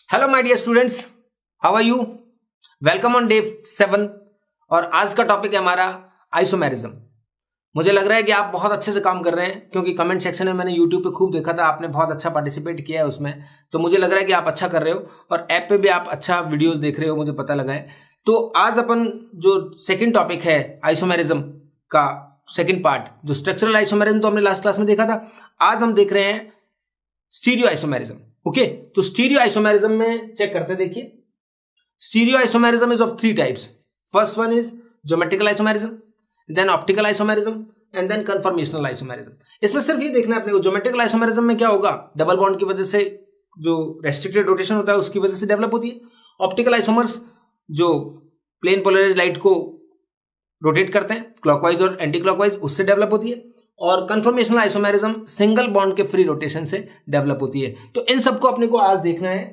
Hello my dear students, how are you? Welcome on day 7। और आज का topic है हमारा आइसोमेरिज्म। मुझे लग रहा है कि आप बहुत अच्छे से काम कर रहे हैं, क्योंकि कमेंट सेक्शन में मैंने यूट्यूब पे खूब देखा था, आपने बहुत अच्छा पार्टिसिपेट किया है उसमें। तो मुझे लग रहा है कि आप अच्छा कर रहे हो और ऐप पे भी आप अच्छा वीडियोस देख रहे हो, मुझे पता लगा है। तो आज अपन जो सेकेंड टॉपिक है आइसोमेरिज्म का सेकेंड पार्ट, जो स्ट्रक्चरल आइसोमेरिज्म तो हमने लास्ट क्लास में देखा था, आज हम देख रहे हैं स्टीरियो आइसोमेरिज्म। ओके, तो स्टीरियो आइसोमेरिज्म में चेक करते हैं। देखिए, stereo isomerism is of three types. First one is geometrical isomerism, then optical isomerism and then conformational isomerism. इसमें सिर्फ ये देखना है अपने को, ज्योमेट्रिकल आइसोमेरिज्म में क्या होगा, डबल बॉन्ड की वजह से जो रेस्ट्रिक्टेड रोटेशन होता है उसकी वजह से डेवलप होती है। ऑप्टिकल आइसोमर्स जो प्लेन पोलराइज्ड लाइट को रोटेट करते हैं क्लॉकवाइज और एंटी क्लॉकवाइज, उससे डेवलप होती है। और कन्फर्मेशनल आइसोमेरिज्म सिंगल बॉन्ड के फ्री रोटेशन से डेवलप होती है। तो इन सबको अपने को आज देखना है।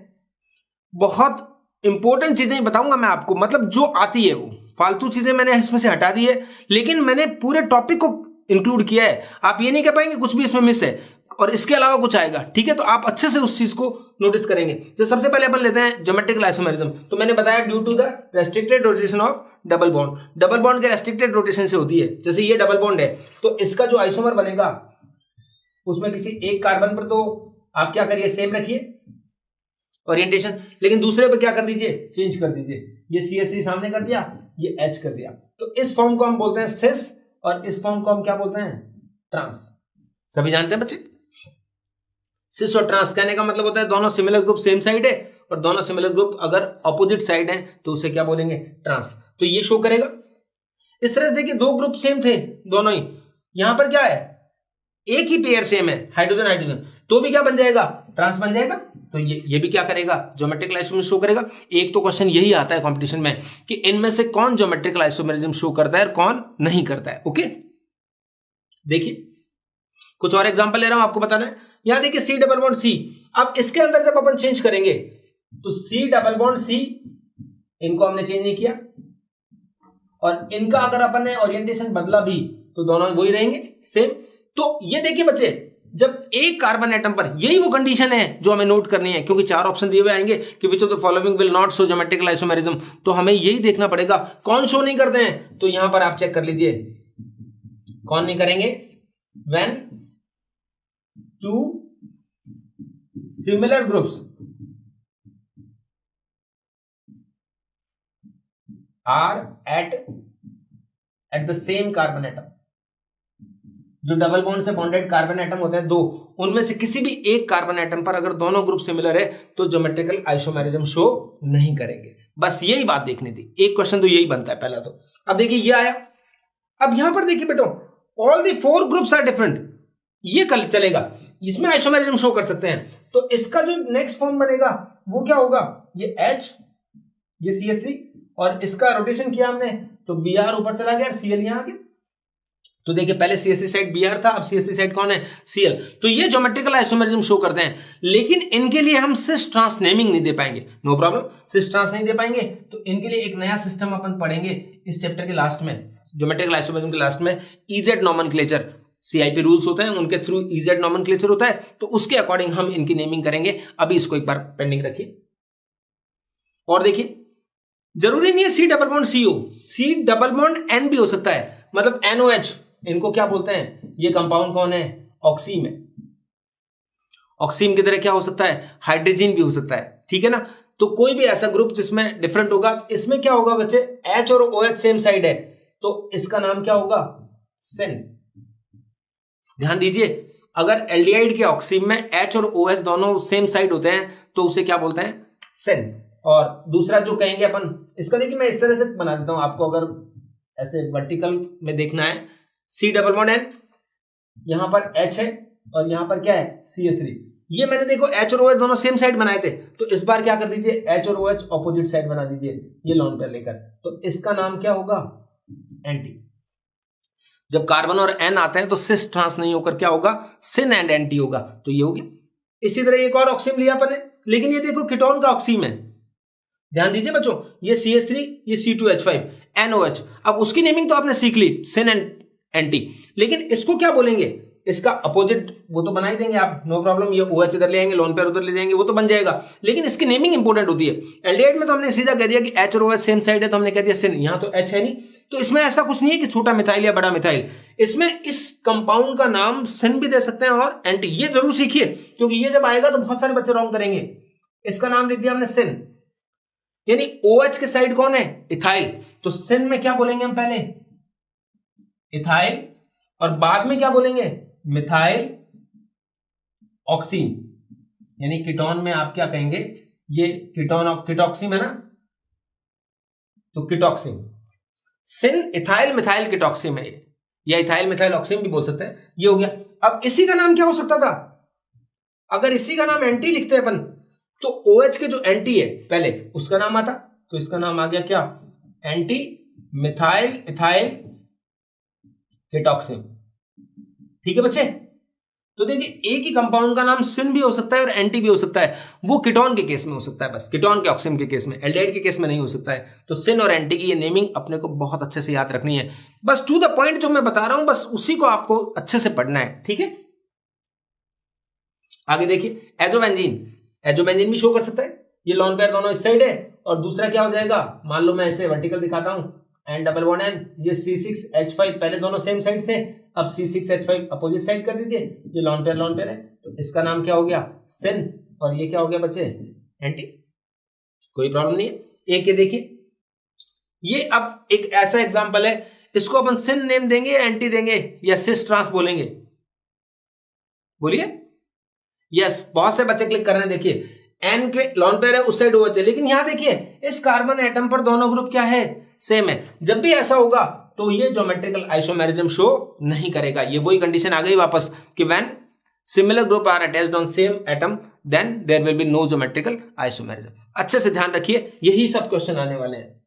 बहुत इंपॉर्टेंट चीजें बताऊंगा मैं आपको, मतलब जो आती है वो फालतू चीजें मैंने इसमें से हटा दी है, लेकिन मैंने पूरे टॉपिक को इंक्लूड किया है। आप ये नहीं कह पाएंगे कुछ भी इसमें मिस है और इसके अलावा कुछ आएगा, ठीक है? तो आप अच्छे से उस चीज को नोटिस करेंगे। तो सबसे पहले अपन लेते हैं ज्योमेट्रिकल आइसोमेरिज्म। तो मैंने बताया due to the restricted rotation of double bond. Double bond के रेस्ट्रिक्टेड रोटेशन से होती है। जैसे ये डबल बॉन्ड है तो इसका जो आइसोमर बनेगा उसमें किसी एक कार्बन पर तो आप क्या करिए, सेम रखिए ओरिएंटेशन, लेकिन दूसरे पे क्या कर दीजिए, चेंज कर दीजिए। ये CH3 सामने कर दिया, ये H कर दिया। तो इस फॉर्म को हम बोलते हैं सिस और इस फॉर्म को हम क्या बोलते हैं, ट्रांस। सभी जानते हैं बच्चे? सिस और ट्रांस कहने का मतलब होता है दोनों सिमिलर ग्रुप सेम साइड है और दोनों सिमिलर ग्रुप अगर अपोजिट साइड है तो उसे क्या बोलेंगे, ट्रांस। तो ये शो करेगा इस तरह से। देखिए, दो ग्रुप सेम थे दोनों ही, यहां पर क्या है, एक ही पेयर सेम है, हाइड्रोजन हाइड्रोजन, तो भी क्या बन जाएगा, ट्रांस बन जाएगा। तो ये भी क्या करेगा, ज्योमेट्रिकल आइसोमेरिज्म शो करेगा। एक तो क्वेश्चन यही आता है कंपटीशन में कि इनमें से कौन ज्योमेट्रिकल आइसोमेरिज्म शो करता है और कौन नहीं करता है। ओके, देखिए कुछ और एग्जांपल ले रहा हूं, आपको बताना है। यहां देखिए C डबल बॉन्ड C। अब इसके अंदर जब अपन चेंज करेंगे तो C डबल बॉन्ड C, इनको हमने चेंज नहीं किया, और इनका अगर अपन ने ओरिएंटेशन बदला भी तो दोनों वही रहेंगे सेम। तो ये देखिए बच्चे, जब एक कार्बन एटम पर, यही वो कंडीशन है जो हमें नोट करनी है, क्योंकि चार ऑप्शन दिए हुए आएंगे कि which of the following will not show geometrical isomerism. तो हमें यही देखना पड़ेगा कौन शो नहीं करते हैं। तो यहां पर आप चेक कर लीजिए कौन नहीं करेंगे, when two similar groups are at the same carbon atom. जो डबल बॉन्ड से बॉन्डेड कार्बन एटम होते हैं दो, उनमें से किसी भी एक कार्बन एटम पर अगर दोनों ग्रुप सिमिलर है तो ज्योमेट्रिकल आइसोमेरिज्म शो नहीं करेंगे। बस यही बात देखनी थी। एक क्वेश्चन तो यही बनता है पहला। तो अब देखिए ये आया। अब यहां पर देखिए बेटो, all the four groups are different, ये कल चलेगा, इसमें आइसोमेरिज्म शो कर सकते हैं। तो इसका जो नेक्स्ट फॉर्म बनेगा वो क्या होगा, ये H, ये CH3, और इसका रोटेशन किया हमने तो Br ऊपर चला गया, Cl यहां आ गया। तो देखिए पहले CH3 साइड Br था, अब CH3 साइड कौन है, Cl। तो ये ज्योमेट्रिकल आइसोमेरिज्म शो करते हैं, लेकिन इनके लिए हम सिस ट्रांस नेमिंग नहीं दे पाएंगे। नो प्रॉब्लम, सिस ट्रांस नहीं दे पाएंगे। तो इनके लिए एक नया सिस्टम अपन पढ़ेंगे इस चैप्टर के लास्ट में, ज्योमेट्रिकल आइसोमेरिज्म के लास्ट में। EZ नॉमेनक्लेचर, CIP रूल्स होते हैं, उनके थ्रू EZ नॉमेनक्लेचर होता है, तो उसके अकॉर्डिंग हम इनकी नेमिंग करेंगे। अभी इसको एक बार पेंडिंग रखिए। और देखिए, जरूरी नहीं है C डबल बॉन्ड C हो, C डबल बॉन्ड N भी हो सकता है, मतलब NOH। इनको क्या बोलते हैं, ये कंपाउंड कौन है, ऑक्सीम है। ऑक्सीम की तरह क्या हो सकता है, हाइड्रोजन भी हो सकता है, ठीक है ना। तो कोई भी ऐसा ग्रुप जिसमें डिफरेंट होगा, इसमें क्या होगा बच्चे, H और OH सेम साइड है, तो इसका नाम क्या होगा, सेन। ध्यान दीजिए, अगर एल्डिहाइड के ऑक्सीम में H और OH दोनों सेम साइड होते हैं तो उसे क्या बोलते हैं, सेन। और दूसरा जो कहेंगे अपन, इसका देखिए मैं इस तरह से बना देता हूं आपको, अगर ऐसे वर्टिकल में देखना है, C डबल बॉन्ड N, यहां पर H है और यहां पर क्या है, CH3। ये मैंने देखो H और OH दोनों सेम साइड बनाए थे, तो इस बार क्या कर दीजिए, H और OH ऑपोजिट साइड बना दीजिए, ये लोन पेयर लेकर। तो इसका नाम क्या होगा, एंटी। जब कार्बन और N आते हैं तो सिस ट्रांस नहीं होकर क्या होगा, सिन एंड एंटी होगा। तो ये हो गया। इसी तरह एक और ऑक्सीम लिया अपन ने, लेकिन ये देखो कीटोन का ऑक्सीम है। ध्यान दीजिए बच्चों, ये CH3, ये C2H5, NOH। अब उसकी नेमिंग तो आपने सीख ली, सिन एंड एंटी, लेकिन इसको क्या बोलेंगे, इसका अपोजिट वो तो बना ही देंगे आप, नो प्रॉब्लम। ये OH इधर ले आएंगे, लोन पेयर उधर ले जाएंगे, वो तो बन जाएगा, लेकिन इसकी नेमिंग इंपॉर्टेंट होती है। एल्डिहाइड में तो हमने सीधा कह दिया कि H और OH सेम साइड है, तो हमने कह दिया सिन। यहां तो H है नहीं, तो इसमें ऐसा कुछ नहीं है कि छोटा मिथाइल या बड़ा मिथाइल। इसमें इस कंपाउंड का नाम सिन भी दे सकते हैं और एंटी। ये जरूर सीखिए, क्योंकि ये जब आएगा तो बहुत सारे बच्चे रॉन्ग करेंगे। इसका नाम लिख दिया हमने सिन, यानी OH के साइड कौन है? इथाइल। तो सिन में क्या बोलेंगे हम? पहले इथाइल, और बाद में क्या बोलेंगे? मिथाइल ऑक्सीन, यानी कीटोन में आप क्या कहेंगे? ये कीटोन, कीटॉक्सिन है ना, तो कीटॉक्सिन। सिन इथाइल मिथाइल कीटॉक्सिन है, या इथाइल मिथाइल ऑक्सीन भी बोल सकते हैं। ये हो गया। अब इसी का नाम क्या हो सकता था? अगर इसी का नाम एंटी लिखते हैं अपन, तो OH के जो एंटी है पहले उसका नाम आता, तो इसका नाम आ गया क्या? Anti methyl ethyl ketoxin. ठीक है बच्चे? तो देखिए, एक ही कंपाउंड का नाम सिन भी हो सकता है और एंटी भी हो सकता है। वो कीटोन के केस में हो सकता है, बस कीटोन के ऑक्सीन के केस में, एल्डिहाइड के केस में नहीं हो सकता है। तो सिन और एंटी की ये नेमिंग अपने को बहुत अच्छे से याद रखनी है। बस टू द पॉइंट जो मैं बता रहा हूं, बस उसी को आपको अच्छे से पढ़ना है। ठीक है, आगे देखिए, एजोबेंजीन। एजोबेंजीन भी शो कर सकता है। ये लोन पेयर दोनों इस साइड है, और दूसरा क्या हो जाएगा? मान लो मैं ऐसे वर्टिकल दिखाता हूं, एन डबल बॉन्ड एन, ये C6H5, पहले दोनों सेम साइड थे, अब C6H5 अपोजिट साइड कर दीजिए। ये लोन पेयर है, तो इसका नाम क्या हो गया? सिन, और ये क्या हो गया बच्चे? एंटी। कोई प्रॉब्लम नहीं है। एक ये देखिए, ये अब एक ऐसा एग्जांपल है, इसको अपन सिन नेम देंगे, एंटी देंगे, या सिस ट्रांस बोलेंगे? बोलिए। यस, बहुत से बच्चे क्लिक कर रहे हैं। देखिए, एन के लोन पेयर है, उस साइड OH है, लेकिन यहां देखिए इस कार्बन एटम पर दोनों ग्रुप क्या है? सेम है। जब भी ऐसा होगा तो ये ज्योमेट्रिकल आइसोमेरिज्म शो नहीं करेगा। ये वही कंडीशन आ गई वापस कि when similar group are attached on same atom then there will be no geometrical isomerism. अच्छे से ध्यान रखिए, यही सब क्वेश्चन आने वाले हैं।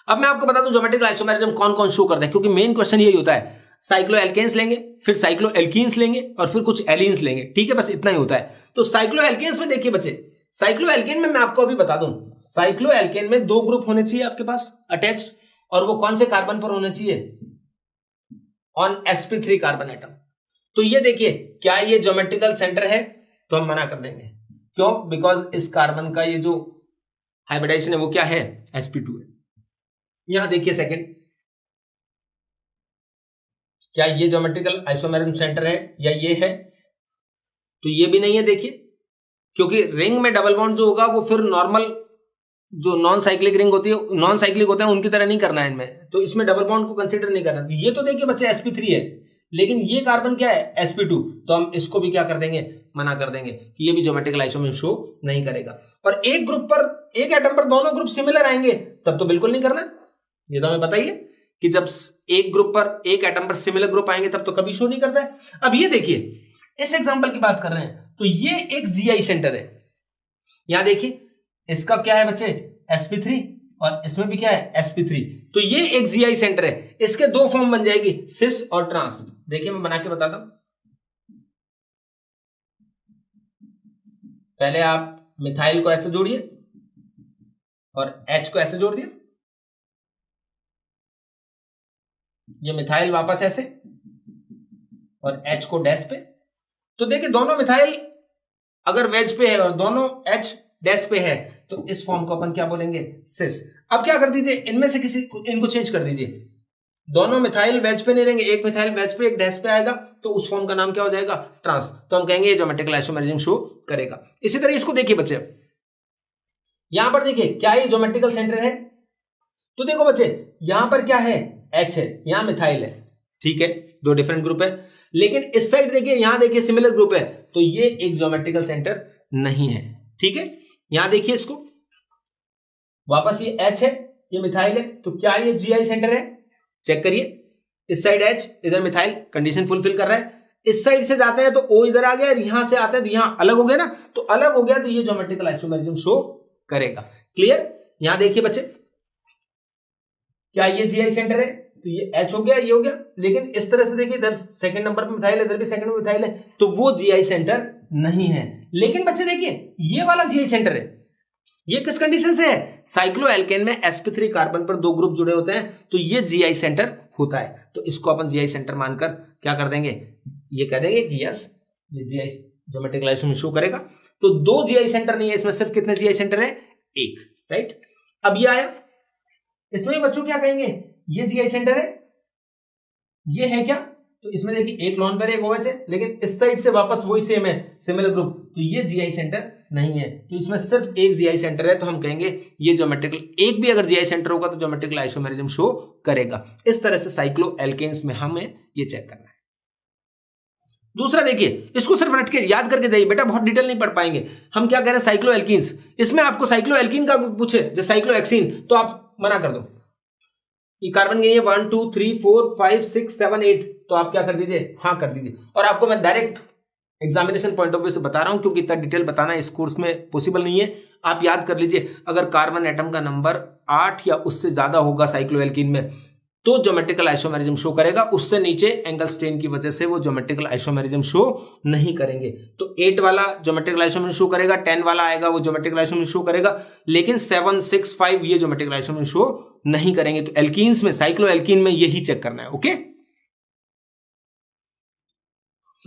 अब मैं आपको बता दूं ज्योमेट्रिकल आइसोमेरिज्म कौन कौन शो करते हैं, क्योंकि मेन क्वेश्चन यही होता है। साइक्लो एल्केन्स लेंगे, फिर साइक्लो एल्कीन्स लेंगे, और फिर कुछ एलीन्स लेंगे। ठीक है, बस इतना ही होता है। तो साइक्लो एल्केन्स में देखिए बच्चे, साइक्लो एल्केन में मैं आपको अभी बता दूं, साइक्लो एल्केन में 2 ग्रुप होने चाहिए आपके पास अटैच्ड, और वो कौन से कार्बन पर होने चाहिए? On sp3 carbon atom. तो ये देखिए, क्या ये ज्योमेट्रिकल सेंटर है? तो हम मना कर देंगे। क्यों? बिकॉज इस कार्बन का ये जो हाइब्रिडाइजेशन है वो क्या है? sp2 है। यहां देखिए सेकंड, क्या ये ज्योमेट्रिकल आइसोमेरिज्म सेंटर है या ये है? तो ये भी नहीं है। देखिए, क्योंकि रिंग में डबल बॉन्ड जो होगा वो फिर नॉर्मल जो नॉन साइक्लिक रिंग होती है, नॉन साइक्लिक होते हैं उनकी तरह नहीं करना है इनमें, तो इसमें डबल बॉन्ड को कंसीडर नहीं करना। ये तो देखिए बच्चे sp3 है, लेकिन ये कार्बन क्या है? sp2। तो हम इसको भी क्या कर देंगे? मना कर देंगे कि ये भी ज्योमेट्रिकल आइसोमेरिज्म शो नहीं करेगा। और एक ग्रुप पर, एक एटम पर दोनों ग्रुप सिमिलर आएंगे तब तो बिल्कुल नहीं करना। ये तो हमें बताइए कि जब एक ग्रुप पर, एक एटम पर सिमिलर ग्रुप आएंगे तब तो कभी शो नहीं करता है। अब ये देखिए, इस एग्जांपल की बात कर रहे हैं, तो ये एक GI सेंटर है। यहां देखिए, इसका क्या है बच्चे? sp3, और इसमें भी क्या है? sp3। तो ये एक GI सेंटर है। इसके 2 फॉर्म बन जाएगी, सिस और ट्रांस। देखिए मैं बना के बताता हूं। पहले आप मिथाइल को ऐसे जोड़िए और H को ऐसे जोड़ दिए, ये मिथाइल वापस ऐसे, और H को डैश पे। तो देखिए, दोनों मिथाइल अगर वेज पे है और दोनों H डैश पे है, तो इस फॉर्म को अपन क्या बोलेंगे? सिस। अब क्या कर दीजिए, इनमें से किसी इनको चेंज कर दीजिए। दोनों मिथाइल वेज पे नहीं रहेंगे, एक मिथाइल वेज पे एक डैश पे आएगा, तो उस फॉर्म का नाम क्या हो जाएगा? ट्रांस। तो हम कहेंगे ये ज्योमेट्रिकल आइसोमेरिज्म शो करेगा। इसी तरह इसको देखिए बच्चे, यहां पर देखिए, क्या ये ज्योमेट्रिकल सेंटर है? तो देखो बच्चे, यहां पर क्या है? H है, यहां मिथाइल है। ठीक है, 2 डिफरेंट ग्रुप है, लेकिन इस साइड देखिए, यहां देखिए सिमिलर ग्रुप है, तो ये एक ज्योमेट्रिकल सेंटर नहीं है। ठीक है, यहां देखिए इसको वापस, ये H है, ये मिथाइल है, तो क्या ये GI सेंटर है? चेक करिए, इस साइड H, इधर मिथाइल, कंडीशन फुलफिल कर रहा है। इस साइड से जाते हैं तो O इधर आ गया, और यहां से आते हैं तो यहां अलग हो गया ना, तो अलग हो गया, तो ये ज्योमेट्रिकल आइसोमेरिज्म शो करेगा। क्लियर? यहां देखिए बच्चे, क्या ये GI सेंटर है? तो ये H हो गया, ये हो गया, लेकिन इस तरह से देखिए, इधर सेकंड नंबर पे मिथाइल है, इधर भी सेकंड में मिथाइल है, तो वो GI सेंटर नहीं है। लेकिन बच्चे देखिए, ये वाला GI सेंटर है, ये किस कंडीशन से है? साइक्लोएल्केन में sp3 कार्बन पर 2 ग्रुप जुड़े होते हैं, तो ये GI सेंटर होता है, तो इसको अपन GI सेंटर मानकर क्या कर देंगे, ये कह देंगे कि यस ये GI ज्योमेट्रिकल आइसोमर शो करेगा। तो 2 GI सेंटर नहीं है इसमें, सिर्फ कितने GI सेंटर है? 1, राइट। अब ये आया, इसमें बच्चों क्या कहेंगे, ये GI सेंटर है, ये है क्या, तो इसमें देखिए एक लॉन पेयर एक OH है, लेकिन इस साइड से वापस वही सेम है, सिमिलर ग्रुप, तो ये GI सेंटर नहीं है, तो इसमें सिर्फ एक GI सेंटर है, तो हम कहेंगे ये ज्योमेट्रिकल, एक भी अगर GI सेंटर होगा तो ज्योमेट्रिकल आइसोमेरिज्म शो करेगा। इस तरह से साइक्लोएल्केन्स में हमें ये चेक करना है। दूसरा देखिए, इसको सिर्फ रट के याद करके जाइए बेटा, बहुत डिटेल नहीं पढ़ पाएंगे। हम क्या कह रहे हैं, साइक्लोएल्कीन्स, इसमें आपको साइक्लोएल्कीन का पूछे जैसे साइक्लोहेक्सीन, तो आप मना कर दो, ये कार्बन गई है 1 2 3 4 5 6 7 8, तो आप क्या कर दीजिए, हाँ कर दीजिए। और आपको मैं direct examination point of view से बता रहा हूं, क्योंकि इतना डिटेल बताना इस कोर्स में पॉसिबल नहीं है। आप याद कर लीजिए, अगर कार्बन एटम का नंबर 8 या उससे ज्यादा होगा साइक्लोएल्कीन में, तो ज्योमेट्रिकल आइसोमेरिज्म शो करेगा, उससे नीचे एंगल स्ट्रेन की वजह से वो ज्योमेट्रिकल आइसोमेरिज्म शो नहीं करेंगे। तो 8 वाला ज्योमेट्रिकल आइसोमेरिज्म शो करेगा, 10 वाला आएगा वो ज्योमेट्रिकल आइसोमेरिज्म शो करेगा, लेकिन 7 6 5 ये ज्योमेट्रिकल आइसोमेरिज्म शो नहीं करेंगे। तो एल्कीन्स में, साइक्लोएल्कीन में यही चेक करना है, ओके।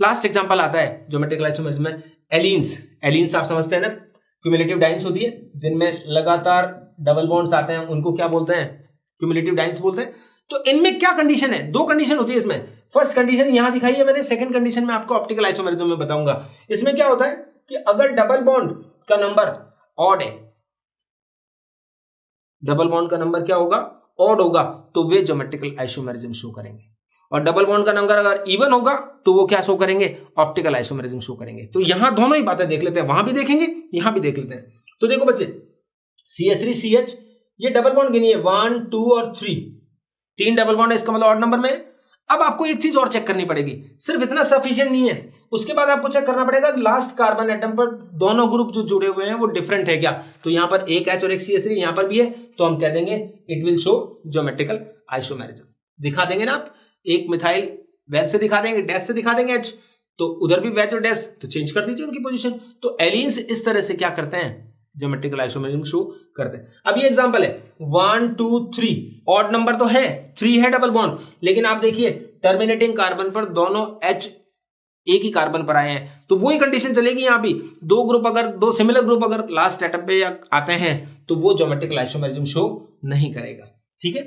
लास्ट एग्जांपल आता है ज्योमेट्रिकल आइसोमेरिज्म में, एलीन्स। एलीन्स आप समझते हैं ना, क्यूमुलेटिव डाइन्स होती है जिनमें लगातार डबल बॉन्ड्स आते हैं, उनको क्या बोलते हैं, क्यूमुलेटिव डाइन्स बोलते हैं। तो इनमें क्या कंडीशन है, 2 कंडीशन होती है इसमें। फर्स्ट कंडीशन यहां दिखाई है मैंने, सेकंड कंडीशन में आपको ऑप्टिकल आइसोमेरिज्म में बताऊंगा। इसमें क्या होता है कि अगर डबल बॉन्ड का नंबर ऑड है, डबल बॉन्ड का नंबर क्या होगा, ऑड होगा, तो वे ज्योमेट्रिकल आइसोमेरिज्म शो करेंगे। और डबल बॉन्ड का नंबर अगर इवन होगा तो वो क्या शो करेंगे, ऑप्टिकल आइसोमेरिज्म शो करेंगे। तो यहां दोनों ही बातें देख लेते हैं, वहां भी देखेंगे यहां भी देख लेते हैं। तो देखो बच्चे, CH3CH ये डबल बॉन्ड गिनी है 1 2 और 3, 3 डबल बॉन्ड है, इसका मतलब ऑड नंबर में। अब आपको एक चीज और चेक करनी पड़ेगी, सिर्फ इतना सफिशिएंट नहीं है, उसके बाद आपको चेक करना पड़ेगा लास्ट कार्बन एटम पर दोनों ग्रुप जो जुड़े हुए हैं वो डिफरेंट है क्या। तो यहां पर एक H और एक CH3 यहां पर भी है, तो हम कह देंगे it will show geometrical isomerism. दिखा देंगे ना आप, एक मिथाइल वैज से दिखा देंगे, डैश से दिखा देंगे H, तो उधर भी वैज और डैश, तो चेंज कर दीजिए उनकी पोजीशन। तो एलीन्स इस तरह से क्या करते हैं, ज्योमेट्रिकल आइसोमेरिज्म शो करते हैं। अब ये एग्जांपल है 1 2 3, ऑड नंबर तो है, 3 है डबल बॉन्ड, लेकिन आप देखिए टर्मिनेटिंग कार्बन पर दोनों H एक ही कार्बन पर आए हैं, तो वही कंडीशन चलेगी यहां भी। 2 ग्रुप अगर, 2 सिमिलर ग्रुप अगर लास्ट एटम पे आते हैं तो वो ज्योमेट्रिकल आइसोमेरिज्म शो नहीं करेगा, ठीक है।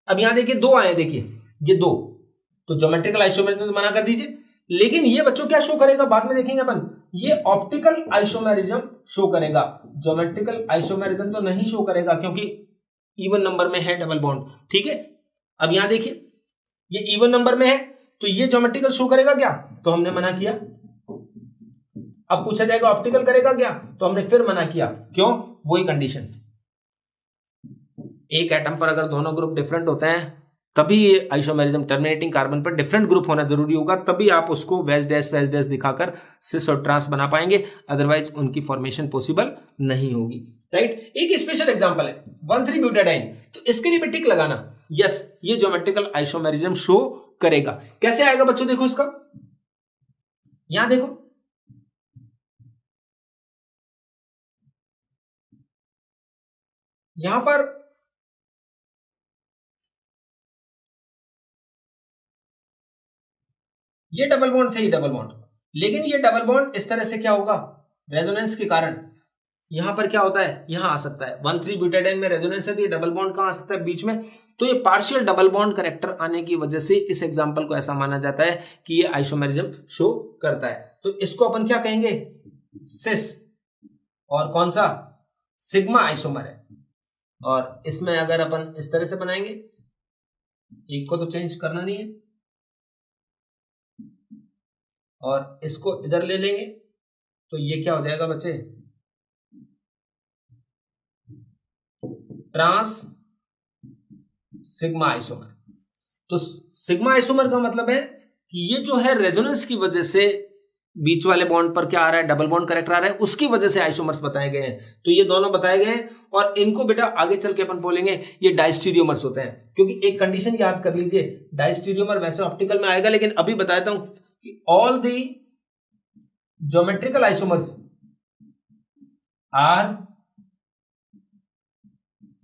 अब यहां देखिए 2 आए, देखिए ये 2, तो ज्योमेट्रिकल आइसोमेरिज्म तो मना कर दीजिए, लेकिन ये बच्चों क्या शो करेगा, बाद में देखेंगे अपन, ये ऑप्टिकल आइसोमेरिज्म शो करेगा। ज्योमेट्रिकल आइसोमेरिज्म तो नहीं शो करेगा क्योंकि इवन नंबर में है डबल बॉन्ड, ठीक है। अब यहां देखिए ये इवन नंबर में है, तो ये ज्योमेट्रिकल शो करेगा क्या, तो हमने मना किया। अब पूछा जाएगा ऑप्टिकल करेगा क्या, तो हमने फिर मना किया, क्यों, वही कंडीशन, एक एटम पर अगर दोनों ग्रुप डिफरेंट होते हैं तभी ये आइसोमेरिज्म, टर्मिनेटिंग कार्बन पर डिफरेंट ग्रुप होना जरूरी होगा, तभी आप उसको वैज डैश दिखाकर सिस और ट्रांस बना पाएंगे, अदरवाइज उनकी फॉर्मेशन पॉसिबल नहीं होगी, राइट। एक स्पेशल एग्जांपल है 1,3-ब्यूटाडाइन, तो इसके लिए भी टिक लगाना, यस ये ज्योमेट्रिकल आइसोमेरिज्म शो करेगा। कैसे आएगा बच्चों, देखो इसका, यहां देखो, यहां पर ये डबल बॉन्ड थे, ये डबल बॉन्ड, लेकिन ये डबल बॉन्ड इस तरह से क्या होगा, रेजोनेंस के कारण यहां पर क्या होता है, यहां आ सकता है 1,3-ब्यूटाडाइन में रेजोनेंस है, तो ये डबल बॉन्ड कहां आ सकता है, बीच में। तो ये पार्शियल डबल बॉन्ड करेक्टर आने की वजह से इस एग्जांपल को ऐसा माना जाता है कि ये आइसोमेरिज्म शो करता है। तो इसको अपन क्या कहेंगे, सिस, और कौन सा, सिग्मा आइसोमर है। और इसमें अगर अपन इस तरह से बनाएंगे, एक को तो चेंज करना नहीं है, और इसको इधर ले लेंगे, तो ये क्या हो जाएगा बच्चे, ट्रांस सिग्मा आइसोमर। तो सिग्मा आइसोमर का मतलब है कि ये जो है रेजोनेंस की वजह से बीच वाले बॉन्ड पर क्या आ रहा है, डबल बॉन्ड करेक्टर आ रहा है, उसकी वजह से आइसोमर्स बताए गए हैं। तो ये दोनों बताए गए हैं, और इनको बेटा आगे चल के अपन बोलेंगे ये डाइस्टीरियोमर्स होते हैं, क्योंकि एक कंडीशन याद कर लीजिए, डाइस्टीरियोमर वैसे ऑप्टिकल में आएगा, लेकिन अभी बताता हूं कि all the geometrical isomers are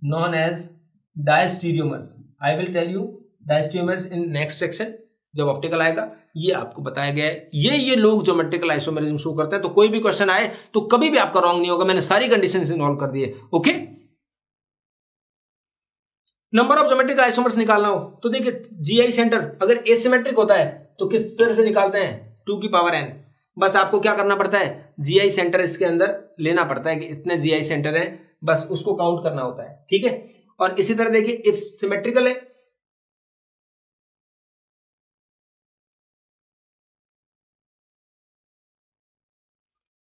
known as diastereomers. I will tell you diastereomers in next section जब ऑप्टिकल आएगा, ये आपको बताया गया है। ये लोग ज्योमेट्रिकल आइसोमेरिज्म शो करते हैं। तो कोई भी क्वेश्चन आए तो कभी भी आपका रॉन्ग नहीं होगा, मैंने सारी कंडीशंस इन्वॉल्व कर दी है। Okay, number of geometrical isomers निकालना हो तो देखिए जीआई सेंटर अगर एसिमेट्रिक होता है तो किस तरह से निकालते हैं, 2 की पावर n। बस आपको क्या करना पड़ता है, जीआई सेंटर इसके अंदर लेना पड़ता है कि इतने जीआई सेंटर है, बस उसको काउंट करना होता है, ठीक है। और इसी तरह देखिए इफ सिमेट्रिकल है,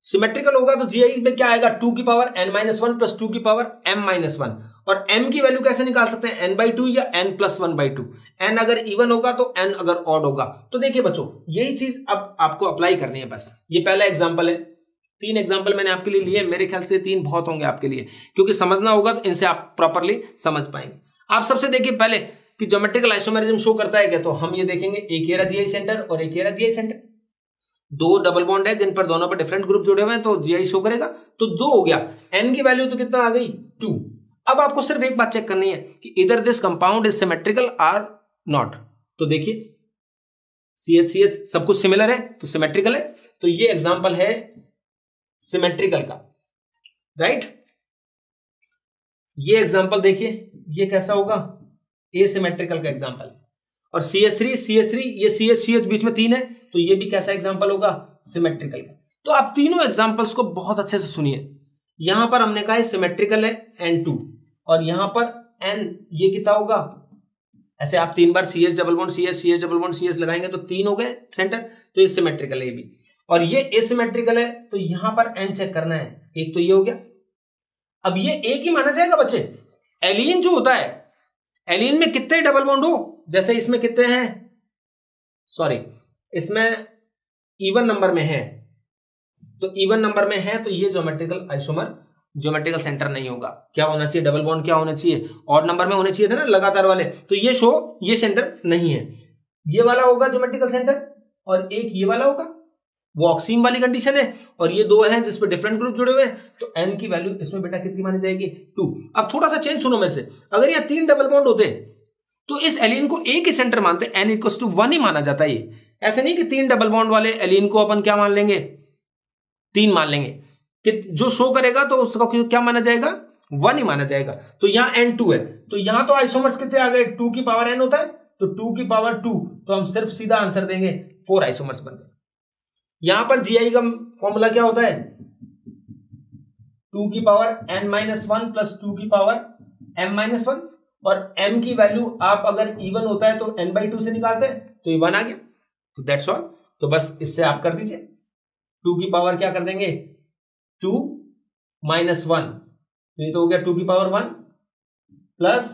सिमेट्रिकल होगा तो जीआई में क्या आएगा, 2 की पावर n-1 प्लस 2 की पावर m-1। और m की वैल्यू कैसे निकाल सकते हैं, n/2 या n+1/2। n अगर इवन होगा तो n अगर ऑड होगा। तो देखिए बच्चों यही चीज अब आपको अप्लाई करनी है। बस ये पहला एग्जांपल है, 3 एग्जांपल मैंने आपके लिए लिए, मेरे ख्याल से 3 बहुत होंगे आपके लिए, क्योंकि समझना होगा तो इनसे आप प्रॉपरली समझ पाएंगे। आप सबसे देखिए पहले कि ज्योमेट्रिकल आइसोमेरिज्म शो करता है क्या, तो हम ये देखेंगे एक ये रहा जीआई सेंटर और एक ये रहा जीआई सेंटर, 2 डबल बॉन्ड है जिन पर दोनों पर डिफरेंट ग्रुप जुड़े हुए हैं, तो जीआई शो करेगा। तो 2 हो गया, n की वैल्यू तो कितना आ गई, 2। अब आपको सिर्फ एक बात चेक करनी है कि इधर this compound is symmetrical or not. तो देखिए CH सब कुछ सिमिलर है तो सिमेट्रिकल है, तो ये एग्जांपल है सिमेट्रिकल का, राइट। ये एग्जांपल देखिए ये कैसा होगा, एसिमेट्रिकल का एग्जांपल। और CH3 ये CH बीच में 3 है तो ये भी कैसा एग्जांपल होगा, सिमेट्रिकल का। तो आप तीनों एग्जांपल्स को बहुत अच्छे से सुनिए। यहां पर हमने कहा है सिमेट्रिकल है N2, और यहां पर N ये कितना होगा, ऐसे आप 3 बार CH डबल बॉन्ड CH लगाएंगे तो 3 हो गए सेंटर, तो ये सिमेट्रिकल है ये भी। और ये एसिमेट्रिकल है तो यहां पर N चेक करना है, एक तो ये हो गया। अब ये एक ही माना जाएगा बच्चे। एलीन जो होता है, एलीन में कितने डबल बॉन्ड हो, जैसे इसमें कितने हैं, सॉरी इसमें इवन नंबर में है, तो इवन नंबर में है तो ये ज्योमेट्रिकल आइसोमर ज्योमेट्रिकल सेंटर नहीं होगा। क्या होना चाहिए, डबल बॉन्ड क्या होना चाहिए, ऑड नंबर में होने चाहिए थे ना लगातार वाले, तो ये सेंटर नहीं है। ये वाला होगा ज्योमेट्रिकल सेंटर और एक ये वाला होगा, वो ऑक्सीम वाली कंडीशन है। और ये 2 हैं जिसपे डिफरेंट ग्रुप जुड़े हुए हैं, तो n की वैल्यू इसमें बेटा कितनी मानी जाएगी, 2। अब थोड़ा सा चेंज सुनो मेरे से, अगर यहाँ 3 डबल बॉन्ड होते तो इस एलीन को एक ही सेंटर मानते, n=1 ही माना जाता है। ये ऐसे नहीं कि 3 डबल बॉन्ड वाले एलीन को अपन क्या मान लेंगे, 3 मान लेंगे, कि जो शो करेगा तो उसका क्या माना जाएगा, 1 ही माना जाएगा। तो यहाँ N2 है, तो यहां तो आइसोमर्स कितने आ गए, 2 की पावर n होता है, तो 2 की पावर 2, तो हम सिर्फ सीधा आंसर देंगे 4 आइसोमर्स बन गए। यहां पर जीआई का फॉर्मूला क्या होता है, 2 की पावर n-1 प्लस 2 की पावर m-1, और m की वैल्यू आप अगर इवन होता है तो n/2 से निकालते हैं तो ये 1 आ गया। तो दैट्स ऑल। तो बस इससे आप कर दीजिए, 2 की पावर क्या कर देंगे, 2 - 1, तो ये तो हो गया 2 की पावर 1 प्लस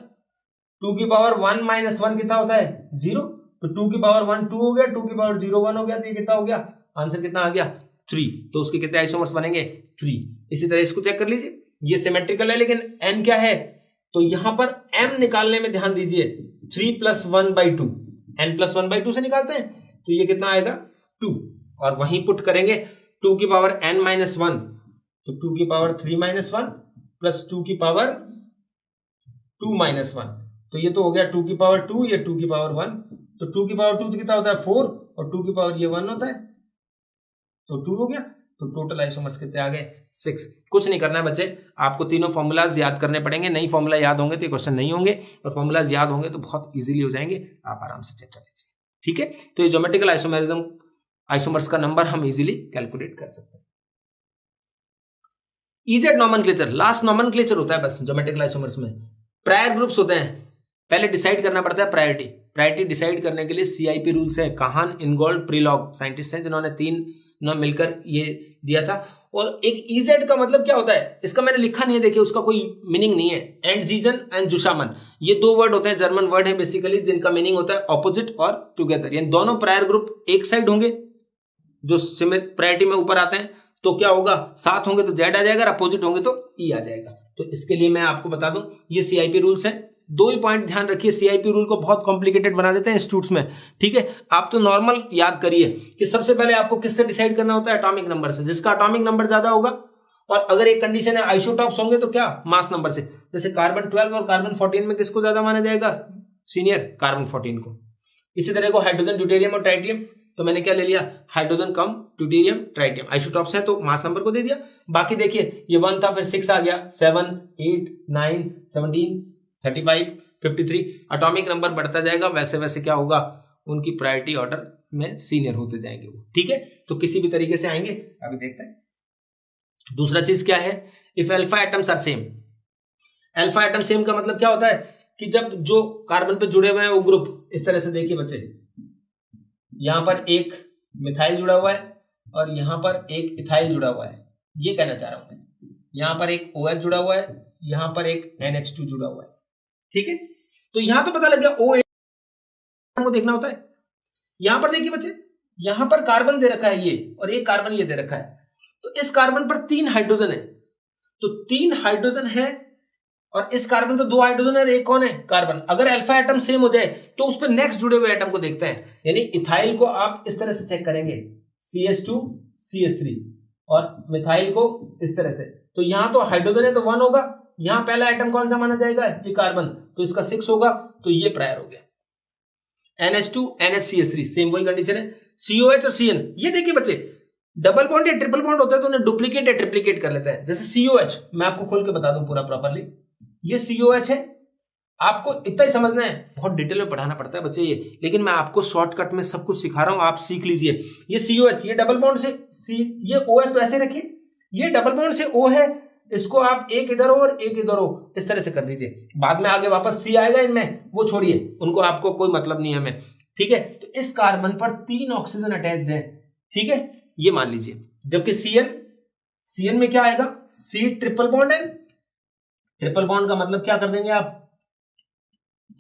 2 की पावर 1 - 1 कितना होता है, 0। तो 2 की पावर 1 2 हो गया, 2 की पावर 0 1 हो गया, तो ये कितना हो गया, आंसर कितना आ गया, 3। तो उसके कितने आइसोमर्स बनेंगे, 3। इसी तरह इसको चेक कर लीजिए, ये सिमेट्रिकल है लेकिन n क्या है, तो यहां पर m निकालने में ध्यान दीजिए, 3 + 1/2, n + 1/2 से निकालते हैं तो ये कितना आएगा, 2। और वहीं पुट करेंगे 2 की पावर n-1, तो 2 की पावर 3-1 प्लस 2 की पावर 2-1, तो ये तो हो गया 2 की पावर 2, ये 2 की पावर 1, तो 2 की पावर 2 तो कितना होता है, 4, और 2 की पावर ये 1 होता है, तो 2 हो गया। तो टोटल आइसोमर्स कितने आ गए, 6। कुछ नहीं करना है बच्चे, आपको तीनों फॉर्मूलाज याद करने पड़ेंगे। नहीं फॉर्मूला याद होंगे तो ये क्वेश्चन नहीं होंगे, और फॉर्मूलाज याद होंगे तो बहुत इजीली हो जाएंगे, आप आराम से चेक कर लीजिए, ठीक है। तो ये ज्योमेट्रिकल आइसोमेरिज्म आइसोमर्स का नंबर हम इजीली कैलकुलेट कर सकते हैं। इजेड नॉमेनक्लेचर, लास्ट नॉमेनक्लेचर होता है बस ज्योमेट्रिकल आइसोमर्स में। प्रायर ग्रुप्स होते हैं, पहले डिसाइड करना पड़ता है प्रायोरिटी डिसाइड करने के लिए CIP रूल्स है। काहान, इनगोल्ड, प्रीलॉग साइंटिस्ट हैं जिन्होंने 3 मिलकर ये दिया था। और एक इजेड का मतलब क्या होता है, इसका मैंने लिखा नहीं है, देखिए उसका कोई मीनिंग नहीं है। एंडजीजन एंड जुशामन, ये 2 वर्ड होते हैं, जर्मन वर्ड है बेसिकली, जिनका मीनिंग होता है ऑपोजिट और टुगेदर। यानी दोनों प्रायर ग्रुप एक साइड होंगे, जो प्रायोरिटी में ऊपर आते हैं तो क्या होगा, साथ होंगे तो जेड आ जाएगा, अपोजिट होंगे तो ई आ जाएगा। तो इसके लिए मैं आपको बता दूं, ये CIP रूल्स हैं। 2 ही पॉइंट ध्यान रखिए, CIP रूल को बहुत कॉम्प्लिकेटेड बना देते हैं इंस्टीट्यूट्स में, ठीक है। आप तो नॉर्मल याद करिए कि सबसे पहले आपको किससे डिसाइड करना होता है, एटॉमिक नंबर से। जिसका एटॉमिक नंबर ज्यादा होगा, और अगर एक कंडीशन है आइसोटॉप्स होंगे तो क्या, मास नंबर से। जैसे कार्बन 12 और कार्बन 14 में किसको ज्यादा माना जाएगा? सीनियर, कार्बन 14 को। इसी तरह को हाइड्रोजन, ड्यूटेरियम और ट्राइटियम, तो मैंने क्या ले लिया? हाइड्रोजन कम ड्यूटेरियम ट्राइटियम। आइसोटॉप्स है तो मास नंबर को दे दिया। बाकी देखिए ये 1 था, फिर 6 आ गया, 7, 8, 9, 17, 35, 53। एटॉमिक नंबर बढ़ता जाएगा, वैसे वैसे क्या होगा? उनकी प्रायोरिटी ऑर्डर में सीनियर होते जाएंगे वो। ठीक है, तो किसी भी तरीके से आएंगे। अभी देखते हैं दूसरा चीज क्या है। If alpha atoms are same. Alpha atom same का मतलब क्या होता है कि जब जो कार्बन पे जुड़े हुए हैं वो ग्रुप, इस तरह से देखिए बच्चे, यहां पर एक मिथाइल जुड़ा हुआ है और यहां पर एक इथाइल जुड़ा हुआ है, ये कहना चाह रहा हूं मैं। यहां पर एक OH जुड़ा हुआ है, यहां पर एक NH2 जुड़ा हुआ है। ठीक है, तो यहां तो पता लग गया OH को देखना होता है। यहां पर देखिए बच्चे, यहां पर कार्बन दे रखा है ये, और एक कार्बन ये दे रखा है, तो इस कार्बन पर 3 हाइड्रोजन है, तो 3 हाइड्रोजन है, और इस कार्बन पर 2 हाइड्रोजन है और एक कौन है? कार्बन। अगर अल्फा एटम सेम हो जाए तो उस पर नेक्स्ट जुड़े हुए एटम को देखते हैं। यानी इथाइल को आप इस तरह से चेक करेंगे, CH2 CH3, और मिथाइल को इस तरह से। तो यहां तो हाइड्रोजन है तो 1 होगा, यहां पहला एटम कौन सा माना जाएगा? ये कार्बन, तो इसका 6 होगा, तो ये प्रायर हो गया। NH2 NHCH3 सेम वही कंडीशन है। COH और CN, ये देखिए बच्चे, डबल बॉन्ड या ट्रिपल बॉन्ड होता है तो उन्हें डुप्लीकेट या ट्रिप्लीकेट कर लेते हैं। जैसे COH, मैं आपको खोल के बता दूं पूरा प्रॉपरली, ये COH है, आपको इतना ही समझना है, बहुत डिटेल में पढ़ाना पड़ता है बच्चे ये, लेकिन मैं आपको शॉर्टकट में सब कुछ सिखा रहा हूं, आप सीख लीजिए। ये COH, ये डबल बॉन्ड से ये OH तो ऐसे रखिए, ये डबल बॉन्ड से O है, इसको आप एक इधर हो और एक इधर हो, इस तरह से कर दीजिए। बाद में आगे वापस C आएगा इनमें, वो छोड़िए, उनको आपको कोई मतलब नहीं है हमें। ठीक है, तो इस कार्बन पर 3 ऑक्सीजन अटैच्ड है। ठीक है, ये मान लीजिए। जबकि CN में क्या आएगा? C ट्रिपल बॉन्ड है। ट्रिपल बॉन्ड का मतलब क्या कर देंगे आप?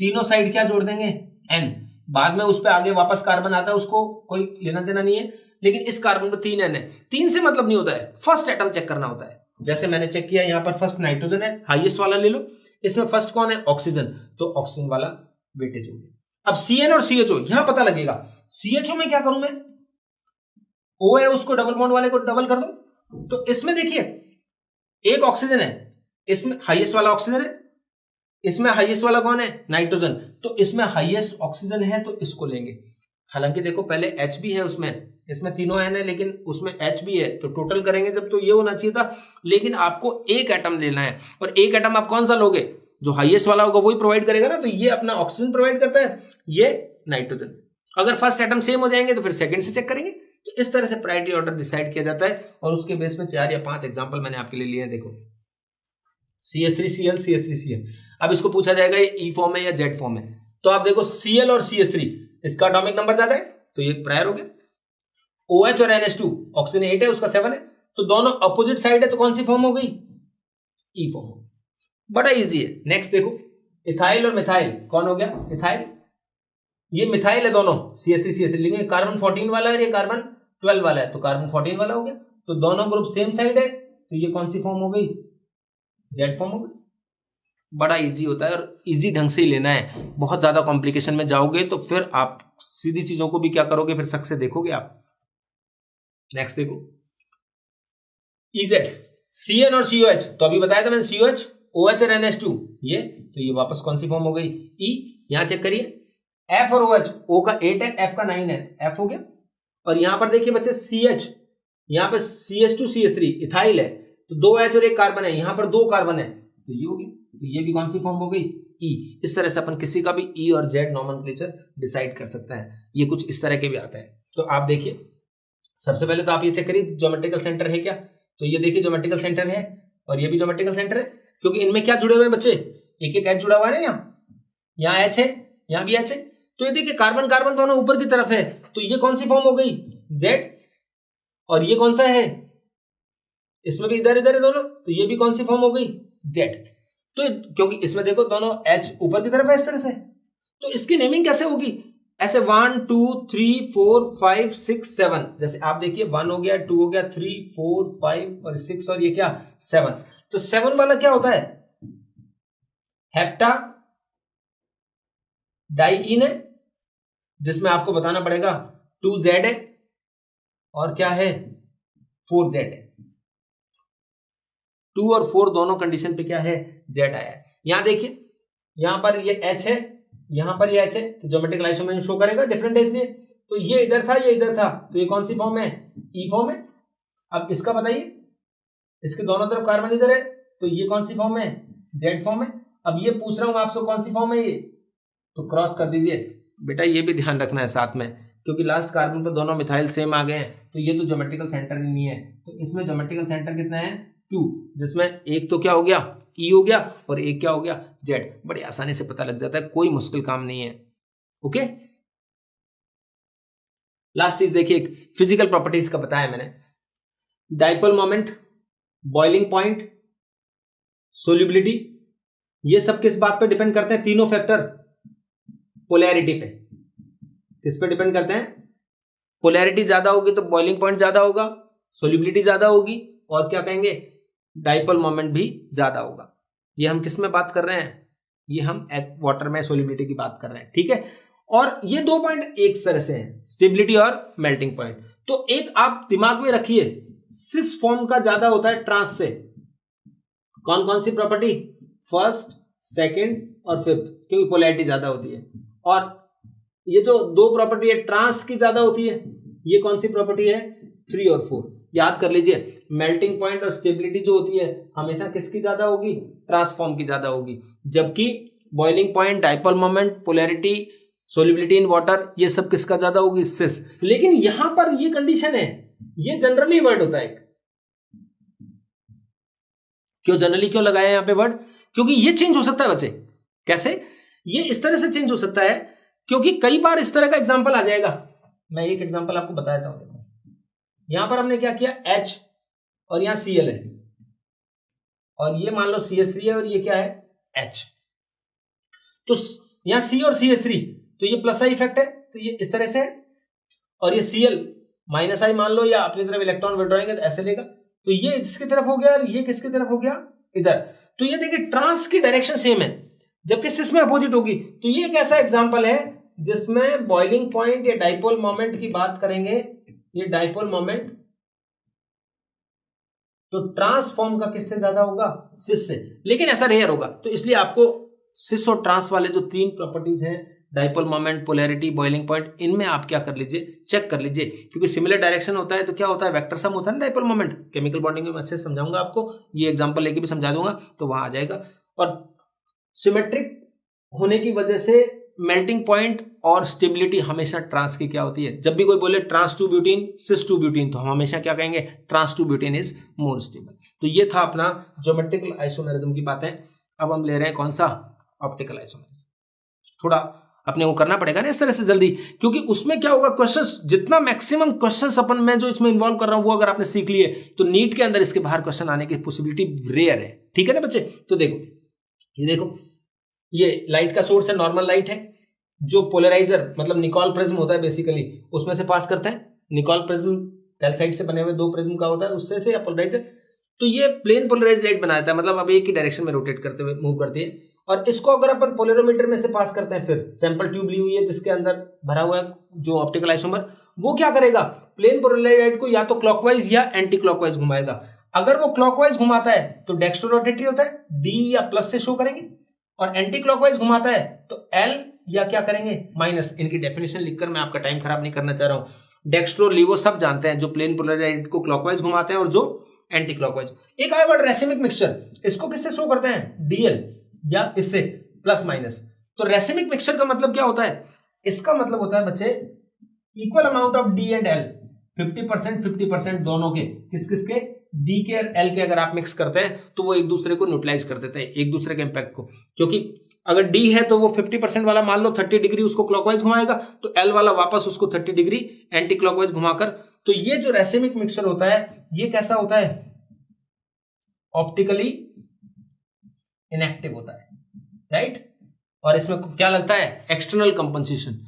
तीनों साइड क्या जोड़ देंगे? N। बाद में उस पर आगे वापस कार्बन आता है, उसको कोई लेना देना नहीं है, लेकिन इस कार्बन पर 3 N है। 3 से मतलब नहीं होता है, फर्स्ट एटम चेक करना होता है। जैसे मैंने चेक किया, यहां पर फर्स्ट नाइट्रोजन है, हाईएस्ट वाला ले लो, इसमें फर्स्ट कौन है? ऑक्सीजन, तो ऑक्सीजन वाला वेटेज हो गया। अब CN और CHO यहां पता लगेगा। CHO में क्या करूं मैं? O है, उसको डबल बॉन्ड वाले को डबल कर दो, तो इसमें देखिए एक ऑक्सीजन है, इसमें हाईएस्ट वाला ऑक्सीजन है, इसमें हाईएस्ट वाला कौन है? नाइट्रोजन, तो इसमें हाईएस्ट ऑक्सीजन है तो इसको लेंगे। हालांकि देखो पहले H भी है उसमें, इसमें तीनों N है लेकिन उसमें H भी है, तो टोटल करेंगे जब तो ये होना चाहिए था, लेकिन आपको एक एटम लेना है, और एक एटम आप कौन सा लोगे? जो हाईएस्ट वाला होगा वही प्रोवाइड करेगा ना, तो ये अपना ऑक्सीजन प्रोवाइड करता है, ये नाइट्रोजन। अगर फर्स्ट एटम सेम हो जाएंगे तो फिर सेकंड से चेक करेंगे। तो इस तरह से प्रायोरिटी ऑर्डर डिसाइड किया जाता है, और उसके बेस में 4 या 5 एग्जांपल मैंने आपके लिए लिए हैं। देखो CH3Cl CH3Cl, अब इसको पूछा जाएगा ये E फॉर्म है या Z फॉर्म है, तो आप देखो Cl और CH3, इसका एटॉमिक नंबर ज्यादा है तो ये प्रायर हो गया। OH और NH2, ऑक्सीजन 8 है, उसका 7 है, तो दोनों अपोजिट साइड है, तो कौन सी फॉर्म हो गई? E form. बड़ा इजी है। नेक्स्ट देखो, इथाइल और मिथाइल, कौन हो गया? इथाइल, ये मिथाइल है दोनों, CH3 लेकिन कार्बन 14 वाला है, ये कार्बन 12 वाला है, तो कार्बन 14 वाला हो गया, तो दोनों ग्रुप सेम साइड है, तो ये कौन सी फॉर्म हो गई? Z फॉर्म हो गई। बड़ा इजी होता है, और इजी ढंग से ही लेना है। बहुत ज्यादा कॉम्प्लिकेशन में जाओगे तो फिर आप सीधी चीजों को भी क्या करोगे, फिर शक से देखोगे आप। नेक्स्ट देखो, EZ, CN और COH, तो अभी बताया था मैंने, COH, OH और NH2, ये तो ये वापस कौन सी फॉर्म हो गई? E। यहां चेक करिए, F और OH, O का 8 है, F का 9 है, F हो गया। और यहां पर देखिए बच्चे CH, यहां पर CH2 CH3 इथाइल है, तो 2 H और एक कार्बन है, यहां पर 2 कार्बन है, तो ये हो गया, तो ये भी कौन सी फॉर्म हो गई? E। इस तरह से अपन किसी का भी E और Z नॉमेनक्लेचर डिसाइड कर सकते हैं। ये कुछ इस तरह के भी आता है। तो आप देखिए, सबसे पहले तो आप ये चेक करिए ज्योमेट्रिकल सेंटर है क्या, तो ये देखिए ज्योमेट्रिकल सेंटर है, और ये भी ज्योमेट्रिकल सेंटर है, क्योंकि इनमें क्या जुड़े हुए हैं बच्चे? एक एक H जुड़ा हुआ है ना, यहाँ H है, यहाँ भी H है, तो ये देखिए कार्बन कार्बन दोनों ऊपर की तरफ है, तो ये कौन सी फॉर्म हो गई? Z। और ये कौन सा है? इसमें भी इधर इधर है दोनों, तो ये भी कौन सी फॉर्म हो गई? Z। तो क्योंकि इसमें देखो दोनों H ऊपर की तरफ है इस तरह से, तो इसकी नेमिंग कैसे होगी? ऐसे 1 2 3 4 5 6 7, जैसे आप देखिए 1 हो गया, 2 हो गया, 3 4 5 और 6, और ये क्या? 7। तो 7 वाला क्या होता है? हेप्टा डाइईन है, जिसमें आपको बताना पड़ेगा 2Z है और क्या है? 4Z है। 2 और 4 दोनों कंडीशन पे क्या है, जेड आया है। यहां देखिए, यहां पर ये एच है, यहां पर ये एच है, तो ज्योमेट्रिकल आइसोमेरिज्म शो करेगा डिफरेंट है इसलिए। तो ये इधर था, ये इधर था, तो ये कौन सी फॉर्म है, ई फॉर्म है। अब इसका बताइए, इसके दोनों तरफ कार्बन इधर है, तो ये कौन सी फॉर्म है, जेड फॉर्म है। अब ये पूछ रहा हूं आपसे कौन सी फॉर्म है ये, तो क्रॉस कर दीजिए बेटा, ये भी ध्यान रखना है साथ में, क्योंकि लास्ट कार्बन पर दोनों मिथाइल सेम आ गए हैं, तो ये तो ज्योमेट्रिकल सेंटर ही नहीं है। तो इसमें ज्योमेट्रिकल सेंटर कितना है, 2, जिसमें एक तो क्या हो गया, ई हो गया, और एक क्या हो गया, जेड। बड़ी आसानी से पता लग जाता है, कोई मुश्किल काम नहीं है। ओके, लास्ट चीज देखिए, फिजिकल प्रॉपर्टीज का बताया मैंने, dipole moment, boiling point, solubility, ये सब किस बात पे डिपेंड करते हैं, तीनों फैक्टर पोलैरिटी पे। किस पे डिपेंड करते हैं, पोलैरिटी ज्यादा होगी तो बॉइलिंग पॉइंट ज्यादा होगा, सोल्यूबिलिटी ज्यादा होगी, और क्या कहेंगे, डाइपोल मोमेंट भी ज्यादा होगा। ये हम किस में बात कर रहे हैं, ये हम वाटर में सोल्यूबिलिटी की बात कर रहे हैं, ठीक है। और ये 2 पॉइंट एक तरह से हैं, स्टेबिलिटी और मेल्टिंग पॉइंट। तो एक आप दिमाग में रखिए, सिस फॉर्म का ज्यादा होता है ट्रांस से। कौन कौन सी प्रॉपर्टी, फर्स्ट, सेकंड और फिफ्थ, क्योंकि पोलैरिटी ज्यादा होती है। और ये जो 2 प्रॉपर्टी है ट्रांस की ज्यादा होती है, ये कौन सी प्रॉपर्टी है, 3 और 4। याद कर लीजिए, मेल्टिंग पॉइंट और स्टेबिलिटी जो होती है हमेशा किसकी ज्यादा होगी, ट्रांसफॉर्म की ज्यादा होगी, जबकि boiling point, dipole moment, polarity, solubility in water, ये सब किसका ज्यादा होगी, सिस। लेकिन यहां पर ये कंडीशन है, ये जनरली वर्ड होता है। क्यों जनरली क्यों लगाया यहां पे वर्ड, क्योंकि ये चेंज हो सकता है बच्चे। कैसे, ये इस तरह से चेंज हो सकता है, क्योंकि कई बार इस तरह का एग्जांपल आ जाएगा। मैं एक एग्जांपल आपको बता देता हूं। यहां पर हमने क्या किया, H और यहां Cl है, और ये मान लो CH3 है, और ये क्या है, H। तो यहां C और CH3, तो ये प्लस आई इफेक्ट है, तो ये इस तरह से है, और ये Cl माइनस आई मान लो, या अपनी तरफ इलेक्ट्रॉन विड्रॉएंगे तो ऐसे लेगा, तो ये इसकी तरफ हो गया, और ये किसकी तरफ हो गया, इधर। तो ये देखिए ट्रांस की डायरेक्शन सेम है, जबकि सिस में अपोजिट होगी। तो ये एक ऐसा एग्जांपल है जिसमें बॉइलिंग पॉइंट या डाइपोल मोमेंट की बात करेंगे, ये डाइपोल मोमेंट तो ट्रांसफॉर्म का किससे ज्यादा होगा, सिस से। लेकिन ऐसा रेयर होगा, तो इसलिए आपको सिस और ट्रांस वाले जो 3 प्रॉपर्टीज हैं, dipole moment, polarity, boiling point, इनमें आप क्या कर लीजिए, चेक कर लीजिए, क्योंकि सिमिलर डायरेक्शन होता है तो क्या होता है, वेक्टर सम होता है ना डाइपोल मोमेंट। केमिकल बॉन्डिंग में अच्छे से समझाऊंगा आपको, ये एग्जांपल लेके भी समझा दूंगा, तो वहां आ जाएगा। और सिमेट्रिक होने की वजह से मेल्टिंग पॉइंट और स्टेबिलिटी हमेशा ट्रांस की क्या होती है। जब भी कोई बोले trans two butene, cis two butene, तो हम हमेशा क्या कहेंगे, trans two butene is more stable. तो ये था अपना ज्योमेट्रिकल आइसोमेरिज्म की बातें। अब हम ले रहे हैं कौन सा, ऑप्टिकल आइसोमेरिज्म। थोड़ा अपने को करना पड़ेगा ना इस तरह से जल्दी, क्योंकि उसमें क्या होगा, क्वेश्चंस जितना मैक्सिमम क्वेश्चंस अपन मैं जो इसमें इन्वॉल्व कर रहा हूं वो अगर आपने सीख लिए, तो नीट के अंदर इसके बाहर क्वेश्चन आने की पॉसिबिलिटी रेयर है। ठीक है ना बच्चे। तो देखो, ये देखो, ये लाइट का सोर्स है, नॉर्मल लाइट है, जो पोलराइजर मतलब निकॉल प्रिज्म होता है बेसिकली, उसमें से पास करते हैं। निकॉल प्रिज्म कैल्साइट से बने हुए 2 प्रिज्म का होता है, उससे से या पोलराइजर। तो ये प्लेन पोलराइज लाइट बनाता है, मतलब अब एक ही डायरेक्शन में रोटेट करते हुए मूव करती है। और इसको अगर अपन पोलरोमीटर में से पास करते हैं, फिर सैंपल ट्यूब ली हुई है जिसके अंदर भरा हुआ है जो ऑप्टिकल आइसोमर, वो क्या करेगा, प्लेन पोलराइज लाइट को या तो क्लॉकवाइज या एंटी क्लॉकवाइज घुमाएगा। अगर वो क्लॉकवाइज घुमाता है तो डेक्स्ट्रो रोटेटरी होता है, डी या प्लस से शो करेंगे, और एंटी क्लॉकवाइज घुमाता है तो एल या क्या करेंगे, माइनस। इनकी डेफिनेशन लिखकर मैं आपका टाइम खराब नहीं करना चाह रहा हूं। डेक्स्ट्रो लीवो सब जानते हैं, जो प्लेन पोलराइज को क्लॉकवाइज घुमाते हैं और जो एंटी क्लॉकवाइज। एक आया वर्ड रेसिमिक मिक्सचर, इसको किससे शो करते हैं, डीएल या इससे प्लस माइनस। तो रेसिमिक मिक्सचर का मतलब क्या होता है, इसका मतलब होता है बच्चे equal amount of D and L, 50% 50% दोनों के, किस किस के, डी के और एल के अगर आप मिक्स करते हैं तो वो एक दूसरे को न्यूट्रलाइज कर देते हैं, एक दूसरे के इंपैक्ट को। क्योंकि अगर डी है तो वो 50% वाला मान लो 30 डिग्री उसको क्लॉकवाइज घुमाएगा, तो एल वाला वापस उसको 30 डिग्री एंटी क्लॉकवाइज घुमाकर। तो ये जो रेसिमिक मिक्सचर होता है ये कैसा होता है, ऑप्टिकली इनएक्टिव होता है, राइट। और इसमें क्या लगता है, एक्सटर्नल कंपनसेशन,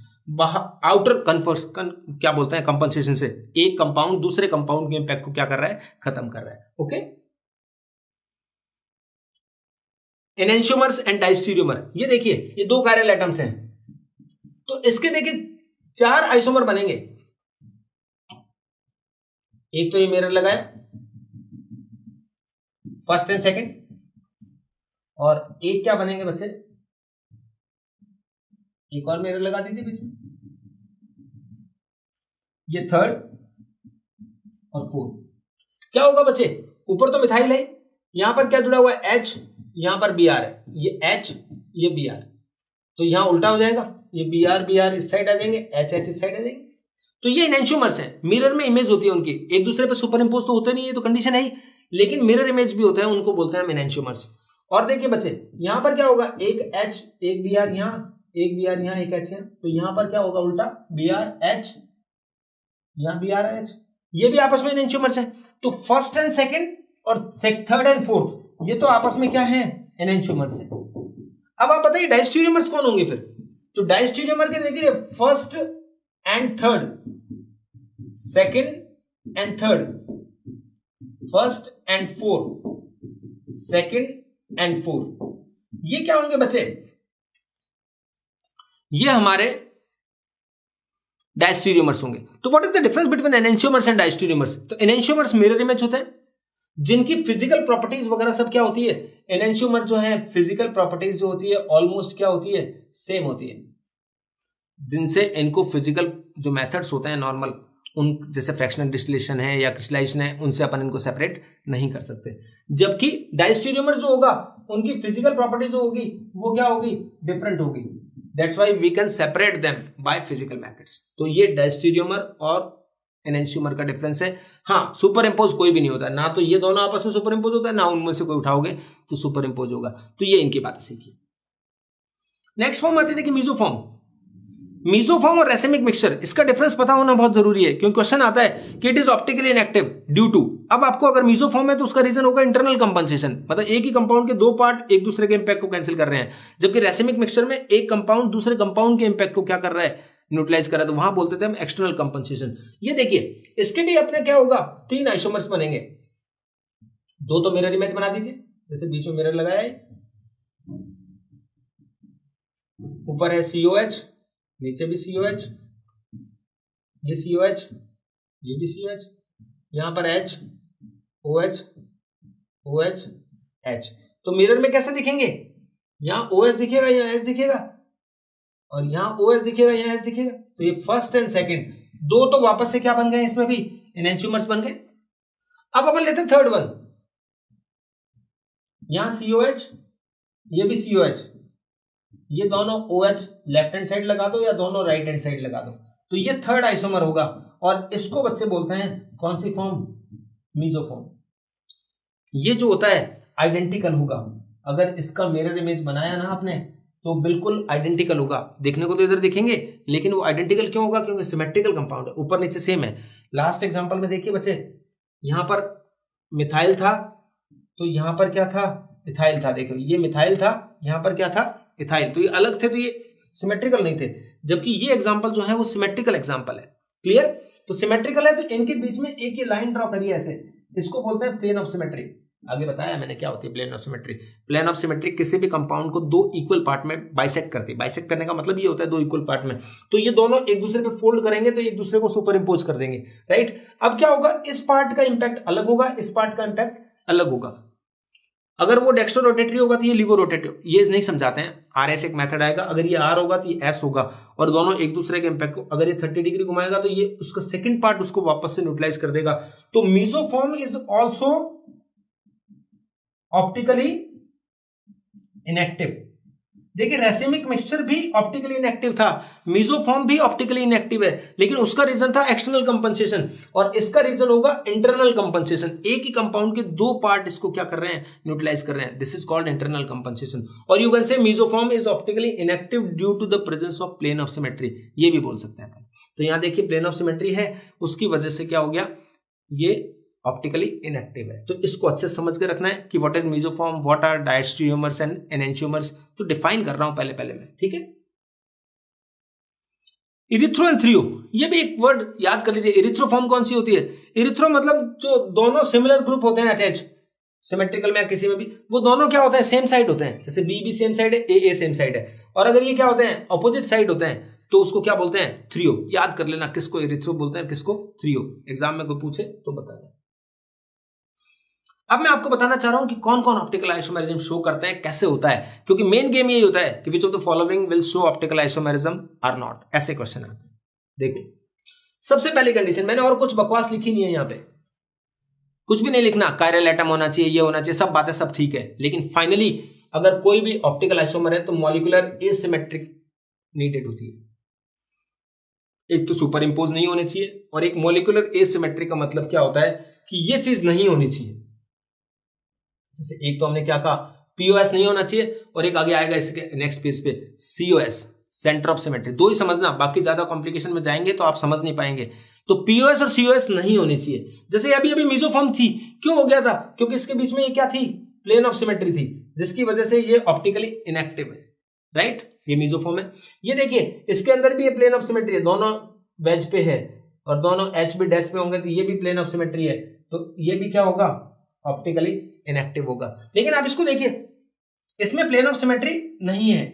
आउटर क्या बोलते हैं, कंपनसेशन से एक कंपाउंड दूसरे कंपाउंड के इंपैक्ट को क्या कर रहा है, खत्म कर रहा है। ओके, एनेंशियोमर्स एंड डायस्टीरियोमर, ये देखिए ये 2 कायरल एटम्स हैं, तो इसके देखिए 4 आइसोमर बनेंगे। एक तो ये मिरर लगाया, फर्स्ट एंड सेकंड, और एक क्या बनेंगे बच्चे, एक और मिरर लगा दीजिए बीच में, ये थर्ड और फोर्थ। क्या होगा बच्चे, ऊपर तो मिथाइल है, यहां पर क्या जुड़ा हुआ है, H, यहां पर Br है, ये H ये Br, तो यहां उल्टा हो जाएगा, ये Br इस साइड आ जाएंगे, H इस साइड आ जाएंगे। तो ये एनेंशियोमर्स हैं, मिरर में इमेज होती है उनकी, एक दूसरे पे सुपर इंपोज तो होते नहीं है, तो कंडीशन है ही, लेकिन मिरर इमेज भी होता है, उनको बोलते हैं एनेंशियोमर्स। और देखिए बच्चे, यहां पर क्या होगा, एक H एक Br यहां, एक Br यहां, एक H यहां, तो यहां पर क्या होगा उल्टा, Br H, यहां Br H, ये भी आपस में एनेंशियोमर्स हैं। तो फर्स्ट एंड सेकंड और थर्ड एंड फोर्थ, ये तो आपस में क्या है, एनेंशियोमर्स हैं। अब आप बताइए डायस्टीरियोमर्स कौन होंगे फिर, तो डायस्टीरियोमर के देखिए first and third, second and third, first and fourth, second and fourth, ये क्या होंगे बच्चे, ये हमारे डायस्टीरियोमर्स होंगे। तो what is the difference between enantiomers and diastereomers, तो एनेंशियोमर्स मिरर इमेज होते हैं, जिनकी फिजिकल प्रॉपर्टीज वगैरह सब क्या होती है, एनेंशियोमर जो है फिजिकल प्रॉपर्टीज जो होती है ऑलमोस्ट क्या होती है, सेम होती है, जिनसे इनको फिजिकल जो मेथड्स होते हैं नॉर्मल, उन जैसे फ्रैक्शनल डिस्टिलेशन है या क्रिस्टलाइजेशन है, उनसे अपन इनको सेपरेट नहीं कर सकते। जबकि डायस्टीरियोमर जो होगा उनकी फिजिकल प्रॉपर्टी जो होगी वो क्या होगी, डिफरेंट होगी, that's why we can separate them by physical methods. तो ये डायस्टीरियोमर और एनेंशियोमर का डिफरेंस है। हाँ, सुपर इंपोज कोई भी नहीं होता, ना तो ये दोनों आपस में सुपर इंपोज होता है, ना उनमें से कोई उठाओगे तो सुपर इंपोज होगा। तो ये इनकी बात सीखिए। नेक्स्ट फॉर्म आती है देखिए मीसोफॉर्म। मीसोफॉर्म और रेसिमिक मिक्सचर, इसका डिफरेंस पता होना बहुत जरूरी है, क्योंकि क्वेश्चन आता है कि it is optically inactive due to. अब आपको अगर मीसोफॉर्म है तो उसका रीजन होगा इंटरनल कंपनसेशन, मतलब एक ही कंपाउंड के दो पार्ट एक दूसरे के इंपैक्ट को कैंसिल कर रहे हैं, जबकि रेसिमिक मिक्सचर में एक कंपाउंड दूसरे कंपाउंड के इंपैक्ट को क्या कर रहा है, न्यूट्रलाइज कर रहा है, तो वहां बोलते थे हम एक्सटर्नल कंपनसेशन। ये देखिए इसके भी अपने क्या होगा, तीन आइसोमर्स बनेंगे, दो तो मिरर इमेज बना दीजिए, जैसे बीच में मिरर लगाया है, ऊपर है COH, नीचे भी COH, ये COH, ये भी COH, यहां पर H, OH, OH, H। तो मिरर में कैसे दिखेंगे, यहां OH दिखेगा, यहां H दिखेगा, और यहां OH दिखेगा, यहां H दिखेगा। तो ये फर्स्ट एंड सेकंड दो तो वापस से क्या बन गए, इसमें भी एनेंशियोमर्स बन गए। अब अपन लेते हैं थर्ड वन, यहां COH, ये भी COH, ये दोनों OH लेफ्ट हैंड साइड लगा दो या दोनों राइट हैंड साइड लगा दो, तो ये थर्ड आइसोमर होगा, और इसको बच्चे बोलते हैं कौन सी फॉर्म, मीसोफॉर्म। ये जो होता है आइडेंटिकल होगा, अगर इसका मिरर इमेज बनाया ना आपने तो बिल्कुल आइडेंटिकल होगा, देखने को तो इधर दिखेंगे लेकिन वो आइडेंटिकल क्यों होगा, क्योंकि सिमेट्रिकल कंपाउंड है, ऊपर नीचे सेम है। लास्ट एग्जांपल में देखिए बच्चे, यहां पर मिथाइल था तो यहां पर क्या था, इथाइल था, देखो ये मिथाइल था, यहां पर क्या था, इथाइल, तो ये अलग थे, तो ये सिमेट्रिकल नहीं थे, जबकि ये एग्जांपल जो है वो सिमेट्रिकल एग्जांपल है। क्लियर, तो सिमेट्रिकल है तो इनके बीच में एक ही लाइन ड्रॉ करिए ऐसे, इसको बोलते हैं प्लेन ऑफ सिमेट्री। आगे बताया मैंने क्या होती है plane of symmetry. Plane of symmetry किसी भी कंपाउंड को दो इक्वल पार्ट में बाइसेक्ट करती है, बाइसेक्ट करने का मतलब ये होता है दो इक्वल पार्ट में, तो ये दोनों एक दूसरे पे फोल्ड करेंगे तो एक दूसरे को सुपर इंपोज कर देंगे, राइट। अब क्या होगा, इस पार्ट का इंपैक्ट अलग होगा, इस पार्ट का इंपैक्ट अलग होगा। अगर वो डेक्स्ट्रो रोटेटरी होगा तो ये लिवो रोटेटिव, ये नहीं समझाते हैं, RS एक मेथड आएगा, अगर ये R होगा तो ये S होगा, और दोनों एक दूसरे के इंपैक्ट को, अगर ये 30 डिग्री घुमाएगा तो ये उसका सेकंड पार्ट उसको वापस से न्यूट्रलाइज कर देगा। तो मीसोफॉर्म इज ऑल्सो ऑप्टिकली इनएक्टिव। देखिए रेसिमिक मिक्सचर भी ऑप्टिकली इनएक्टिव था, मीसोफॉर्म भी ऑप्टिकली इनएक्टिव है, लेकिन उसका रीजन था एक्सटर्नल कंपनसेशन, और इसका रीजन होगा इंटरनल कंपनसेशन। एक ही कंपाउंड के दो पार्ट इसको क्या कर रहे हैं, न्यूट्रलाइज कर रहे हैं, this is called internal compensation. और you can say mesoform is optically inactive due to the presence of plane of symmetry, ये भी बोल सकते हैं। तो यहां देखिए प्लेन ऑफ सिमेट्री है, उसकी वजह से क्या हो गया, ये ऑप्टिकली इनएक्टिव है। तो इसको अच्छे से समझ के रखना है कि what is mesoform, what are diastereomers and enantiomers, तो डिफाइन कर रहा हूं पहले मैं, ठीक है। इरिथ्रो एंड थ्रियो, ये भी एक वर्ड याद कर लीजिए। इरिथ्रोफॉर्म कौन सी होती है, इरिथ्रो मतलब जो दोनों सिमिलर ग्रुप होते हैं अटैच, सिमेट्रिकल में किसी में भी, वो दोनों क्या होते हैं, सेम साइड होते हैं, जैसे बी भी सेम साइड है, ए सेम साइड है, और अगर ये क्या होते हैं, अपोजिट साइड होते हैं, तो उसको क्या बोलते हैं, थ्रियो। याद कर लेना किसको इरिथ्रो बोलते हैं, किसको थ्रियो, एग्जाम में कोई पूछे तो बता दें। अब मैं आपको बताना चाह रहा हूं कि कौन कौन ऑप्टिकल आइसोमेरिज्म शो करते हैं, कैसे होता है, क्योंकि मेन गेम यही होता है कि which of the following will show optical isomerism or not, ऐसे क्वेश्चन आते हैं। देखो सबसे पहली कंडीशन, मैंने और कुछ बकवास लिखी नहीं है यहां पे, कुछ भी नहीं लिखना, कायरल एटम होना चाहिए, ये होना चाहिए, सब बातें सब ठीक है, लेकिन फाइनली अगर कोई भी ऑप्टिकल आइसोमर है तो मॉलिक्यूलर एसिमेट्रिक नीडेड होती है। एक तो सुपर इंपोज नहीं होने चाहिए, और एक मॉलिक्यूलर एसिमेट्रिक का मतलब क्या होता है कि ये चीज नहीं होनी चाहिए। जैसे एक तो हमने क्या कहा, पीओएस नहीं होना चाहिए, और एक आगे आएगा इसके नेक्स्ट पेज पे सीओएस, सेंटर ऑफ सिमेट्री। दो ही समझना, बाकी ज्यादा कॉम्प्लिकेशन में जाएंगे तो आप समझ नहीं पाएंगे। तो पीओएस और सीओएस नहीं होनी चाहिए। जैसे अभी अभी मीजोफॉर्म थी, क्यों हो गया था? क्योंकि इसके बीच में ये क्या थी, प्लेन ऑफ सिमेट्री थी, जिसकी वजह से ये ऑप्टिकली इनएक्टिव है, राइट? ये मीजोफॉर्म है। ये देखिए इसके अंदर भी ये प्लेन ऑफ सिमेट्री है, दोनों वेज पे है और दोनों एच भी डैश पे होंगे, तो ये भी प्लेन ऑफ सिमेट्री है, तो ये भी क्या होगा, ऑप्टिकली इनएक्टिव होगा। लेकिन आप इसको देखिए, इसमें प्लेन ऑफ सिमेट्री नहीं है,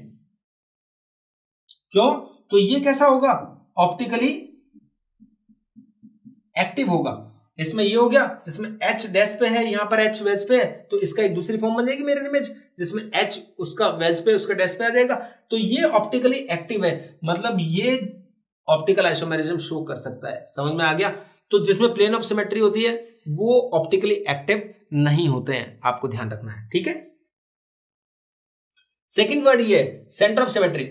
क्यों? तो ये कैसा होगा, ऑप्टिकली एक्टिव होगा। इसमें ये हो गया, जिसमें एच डैश पे है, यहां पर एच वेज पे है, तो इसका एक दूसरी फॉर्म बन जाएगी मिरर इमेज, जिसमें एच उसका वेज पे उसका डैश पे आ जाएगा, तो ये ऑप्टिकली एक्टिव है, मतलब ये ऑप्टिकल आइसोमेरिज्म शो कर सकता है। समझ में आ गया? तो जिसमें प्लेन ऑफ सिमेट्री होती है वो ऑप्टिकली एक्टिव नहीं होते हैं, आपको ध्यान रखना है, ठीक है? सेकेंड वर्ड ये centre of symmetry.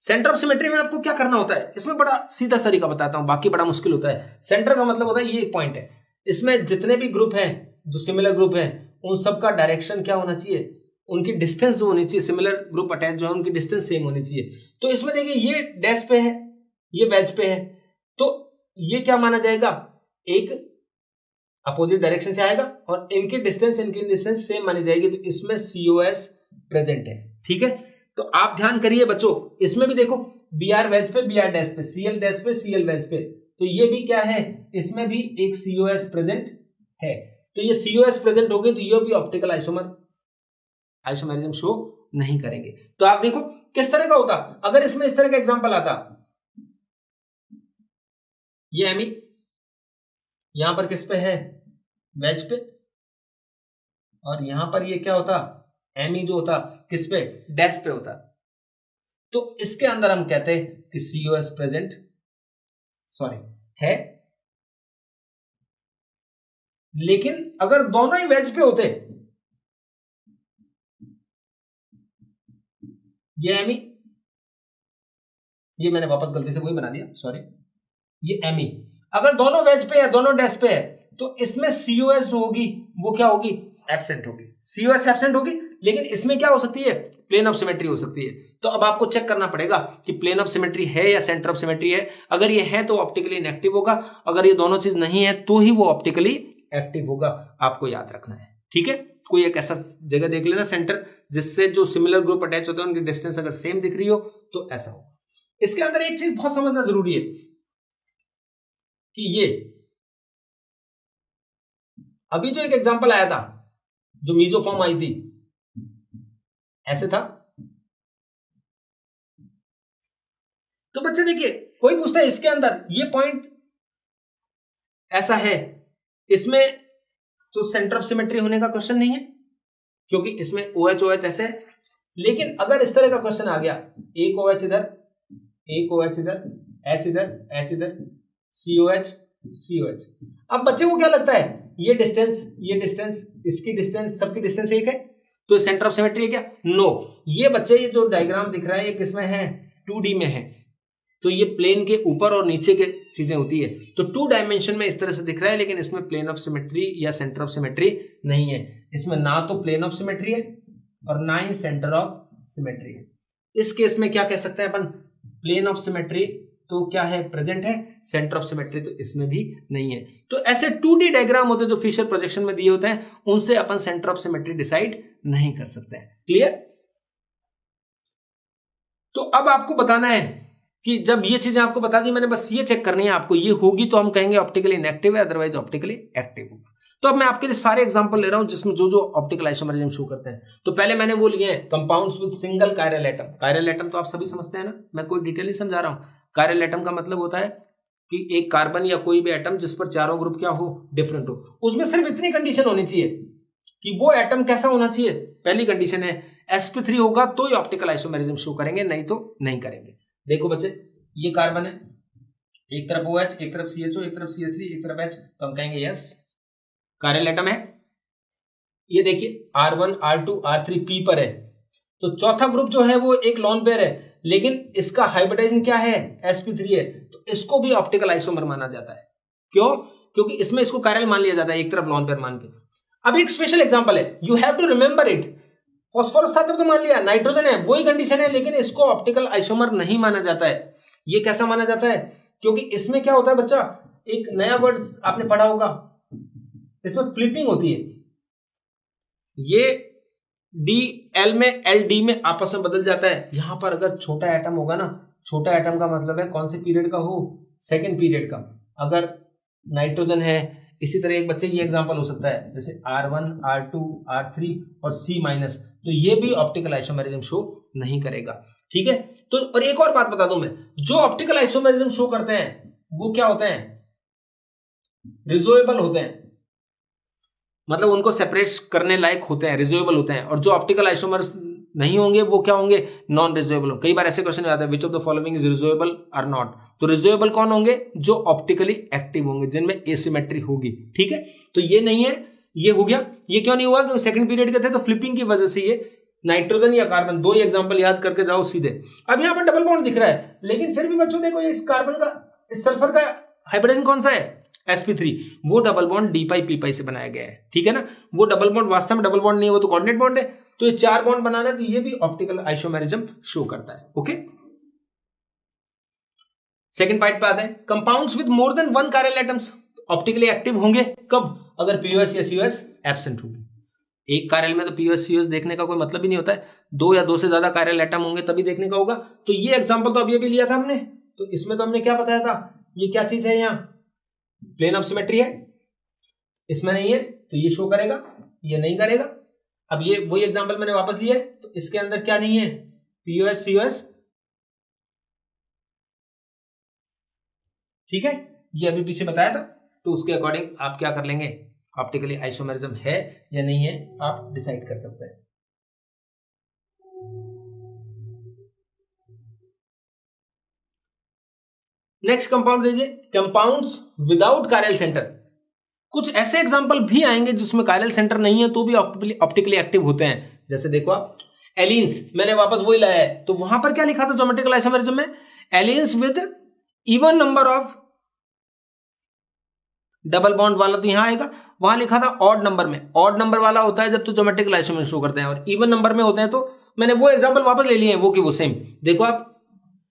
Centre of symmetry में आपको क्या करना होता है, इसमें बड़ा सीधा तरीका बताता हूं, बाकी बड़ा मुश्किल होता है। सेंटर का मतलब होता है ये एक पॉइंट है, इसमें जितने भी ग्रुप हैं जो सिमिलर ग्रुप हैं उन सबका डायरेक्शन क्या होना चाहिए, उनकी डिस्टेंस जो होनी चाहिए, सिमिलर ग्रुप अटैच जो है उनकी डिस्टेंस सेम होनी चाहिए। तो इसमें देखिए ये डैश पे है, ये वेज पे है, तो ये क्या माना जाएगा, एक अपोजिट डायरेक्शन से आएगा और इनकी डिस्टेंस सेम मानी जाएगी, तो इसमें सीओएस प्रेजेंट है, ठीक है? तो आप ध्यान करिए बच्चों, इसमें भी देखो बी आर वेज पे, बी आर डैश पे, सीएल डैश पे, सीएल वेज पे, तो ये भी क्या है, इसमें भी एक सीओएस प्रेजेंट है। तो ये सीओएस प्रेजेंट हो गए तो ये भी ऑप्टिकल आइसोमेरिज्म शो नहीं करेंगे। तो आप देखो किस तरह का होता, अगर इसमें इस तरह का एग्जांपल आता, ये एमी यहां पर किस पे है, वेज पे, और यहां पर ये क्या होता, एमी जो होता किस पे, डैश पे होता, तो इसके अंदर हम कहते हैं कि सीओएस प्रेजेंट है। लेकिन अगर दोनों ही वेज पे होते, ये एमी, ये मैंने वापस गलती से वही बना दिया, सॉरी, ये एमी, अगर दोनों वेज पे है, दोनों डैश पे है, तो इसमें सीओएस जो होगी वो क्या होगी, एब्सेंट होगी, सीओएस एब्सेंट होगी। लेकिन इसमें क्या हो सकती है, प्लेन ऑफ सिमेट्री हो सकती है। तो अब आपको चेक करना पड़ेगा कि प्लेन ऑफ सिमेट्री है या सेंटर ऑफ सिमेट्री है। अगर ये है तो ऑप्टिकली इनएक्टिव होगा, अगर ये दोनों चीज नहीं है तो ही वो ऑप्टिकली एक्टिव होगा, आपको याद रखना है, ठीक है? कोई एक ऐसा जगह देख लेना सेंटर, जिससे जो सिमिलर ग्रुप अटैच होते हैं उनकी डिस्टेंस अगर सेम दिख रही हो तो ऐसा होगा। इसके अंदर एक चीज बहुत समझना जरूरी है कि ये अभी जो एक एग्जांपल आया था, जो मीजोफॉर्म आई थी, ऐसे था। तो बच्चे देखिए, कोई पूछता है इसके अंदर ये पॉइंट ऐसा है, इसमें तो सेंटर ऑफ सिमेट्री होने का क्वेश्चन नहीं है, क्योंकि इसमें OH OH ऐसे है। लेकिन अगर इस तरह का क्वेश्चन आ गया, एक OH इधर, एक OH इधर, H इधर, H इधर, COH COH, अब बच्चे को क्या लगता है, ये डिस्टेंस, इसकी डिस्टेंस, सबकी डिस्टेंस एक है, तो सेंटर ऑफ सिमेट्री है क्या? नो। ये बच्चे, ये जो डायग्राम दिख रहा है ये किसमें है, 2D में है, तो ये प्लेन के ऊपर और नीचे के चीजें होती है, तो 2 डायमेंशन में इस तरह से दिख रहा है, लेकिन इसमें प्लेन ऑफ सिमेट्री या सेंटर ऑफ सिमेट्री नहीं है। इसमें ना तो प्लेन ऑफ सिमेट्री है और ना ही सेंटर ऑफ सिमेट्री है। इस केस में क्या कह सकते हैं अपन, प्लेन ऑफ सिमेट्री तो क्या है, प्रेजेंट है, सेंटर ऑफ सिमेट्री तो इसमें भी नहीं है। तो ऐसे 2D डायग्राम होते हैं जो फिशर प्रोजेक्शन में दिए होते हैं, उनसे अपन सेंटर ऑफ सिमेट्री डिसाइड नहीं कर सकते हैं। क्लियर? तो अब आपको बताना है कि जब ये चीजें आपको बता दी मैंने, बस ये चेक करनी है आपको, ये होगी तो हम कहेंगे ऑप्टिकली इनएक्टिव है, अदरवाइज ऑप्टिकली एक्टिव होगा। तो अब मैं आपके लिए सारे एग्जांपल ले रहा हूं जिसमें जो जो ऑप्टिकल आइसोमेरिज्म शो करते हैं। तो पहले मैंने वो लिए हैं compounds with single chiral atom. Chiral atom तो आप सभी समझते हैं ना, मैं कोई डिटेल नहीं समझा रहा हूं। कायरल एटम का मतलब होता है कि एक कार्बन या कोई भी एटम जिस पर चारों ग्रुप क्या हो, डिफरेंट हो, उसमें सिर्फ इतनी कंडीशन होनी चाहिए कि वो एटम कैसा होना चाहिए। पहली कंडीशन है sp3 होगा तो ही ऑप्टिकल आइसोमेरिज्म शो करेंगे, नहीं तो नहीं करेंगे। देखो बच्चे, ये कार्बन है, एक तरफ OH, एक तरफ CHO, एक तरफ CH3, एक तरफ H, तो हम कहेंगे यस कायरल एटम है। ये देखिए R1 R2 R3 P पर है, तो चौथा ग्रुप जो है वो एक लॉन पेयर है, लेकिन इसका हाइब्रिडाइजेशन क्या है, sp3 है, तो इसको भी ऑप्टिकल आइसोमर माना जाता है। क्यों? क्योंकि इसमें इसको कायरल मान लिया जाता है, एक तरफ लॉन पेयर मान के। अब एक स्पेशल एग्जांपल है, you have to remember it. Phosphorus था तब तो मान लिया, नाइट्रोजन है वही कंडीशन है, लेकिन इसको ऑप्टिकल आइसोमर नहीं माना जाता है। ये कैसा माना जाता है? क्योंकि इसमें क्या होता है बच्चा, एक नया वर्ड आपने पढ़ा होगा, इसमें फ्लिपिंग होती है। ये DL में LD में आपस में बदल जाता है। यहां पर अगर छोटा एटम होगा ना, छोटा एटम का मतलब है कौन से पीरियड का हो, सेकेंड पीरियड का। अगर नाइट्रोजन है, इसी तरह एक बच्चे ये एग्जांपल हो सकता है जैसे R1 R2 R3 और C माइनस, तो ये भी ऑप्टिकल आइसोमेरिज्म शो नहीं करेगा। ठीक है, तो और एक और बात बता दूं मैं, जो ऑप्टिकल आइसोमेरिज्म शो करते हैं वो क्या होते हैं, रिजोएबल होते हैं, मतलब उनको सेपरेट करने लायक होते हैं, रिजोएबल होते हैं। और जो ऑप्टिकल आइसोमर्स नहीं होंगे वो क्या होंगे, नॉन रिजोएबल। कई बार ऐसे क्वेश्चन आता है which of the following is resolvable or not, तो रिजोएबल कौन होंगे, जो ऑप्टिकली एक्टिव होंगे, जिनमें एसिमेट्री होगी। ठीक है, तो ये नहीं है, ये हो गया। ये क्यों नहीं हुआ, क्योंकि सेकंड पीरियड के थे, तो फ्लिपिंग की वजह से ये नाइट्रोजन या कार्बन, दो ही एग्जांपल याद करके जाओ सीधे। अब यहां पर डबल बॉन्ड दिख रहा है, लेकिन फिर भी बच्चों देखो, इस कार्बन का, इस सल्फर का हाइब्रिडाइजेशन कौन सा है, sp3, वो डबल बॉन्ड d पाई p पाई से बनाया गया है। ठीक है ना, वो डबल बॉन्ड वास्तव में डबल बॉन्ड नहीं है, वो तो कोऑर्डिनेट बॉन्ड है। तो ये चार बॉन्ड बनाना है, तो ये भी ऑप्टिकल आइसोमेरिज्म शो करता है। ओके, सेकंड पार्ट पे आते हैं, compounds with more than one chiral atoms optically active होंगे कब, अगर POS या COS एब्सेंट होगी। एक कायरल में तो POS COS देखने का कोई मतलब ही नहीं होता है, दो या दो से ज्यादा कायरल एटम होंगे तभी देखने का होगा। तो ये एग्जांपल तो अभी लिया था हमने, तो इसमें तो हमने क्या बताया था, ये क्या चीज है, यहाँ प्लेन ऑफ सिमेट्री है, इसमें नहीं है तो ये शो करेगा, ये नहीं करेगा। अब ये वही एग्जांपल मैंने वापस लिया है, तो इसके अंदर क्या नहीं है, POS COS। ठीक है, ये अभी पीछे बताया था, तो उसके अकॉर्डिंग आप क्या कर लेंगे, ऑप्टिकली आइसोमेरिज्म है या नहीं है आप डिसाइड कर सकते हैं। नेक्स्ट कंपाउंड लीजिए, कंपाउंड्स विदाउट कायरल सेंटर। कुछ ऐसे एग्जांपल भी आएंगे जिसमें कायरल सेंटर नहीं है तो भी ऑप्टिकली एक्टिव होते हैं। जैसे देखो आप एलिन्स, मैंने वापस वही लाया है, तो वहां पर क्या लिखा था ज्योमेट्रिकल आइसोमेरिज्म में, alkenes with even number of double bond वाला, तो यहां आएगा। वहां लिखा था ऑड नंबर में, ऑड नंबर वाला होता है जब तो ज्योमेट्रिकल आइसोमेरिज्म शो करते हैं, और इवन नंबर में होते हैं तो मैंने वो एग्जांपल वापस ले लिए हैं, वो कि वो सेम। देखो आप,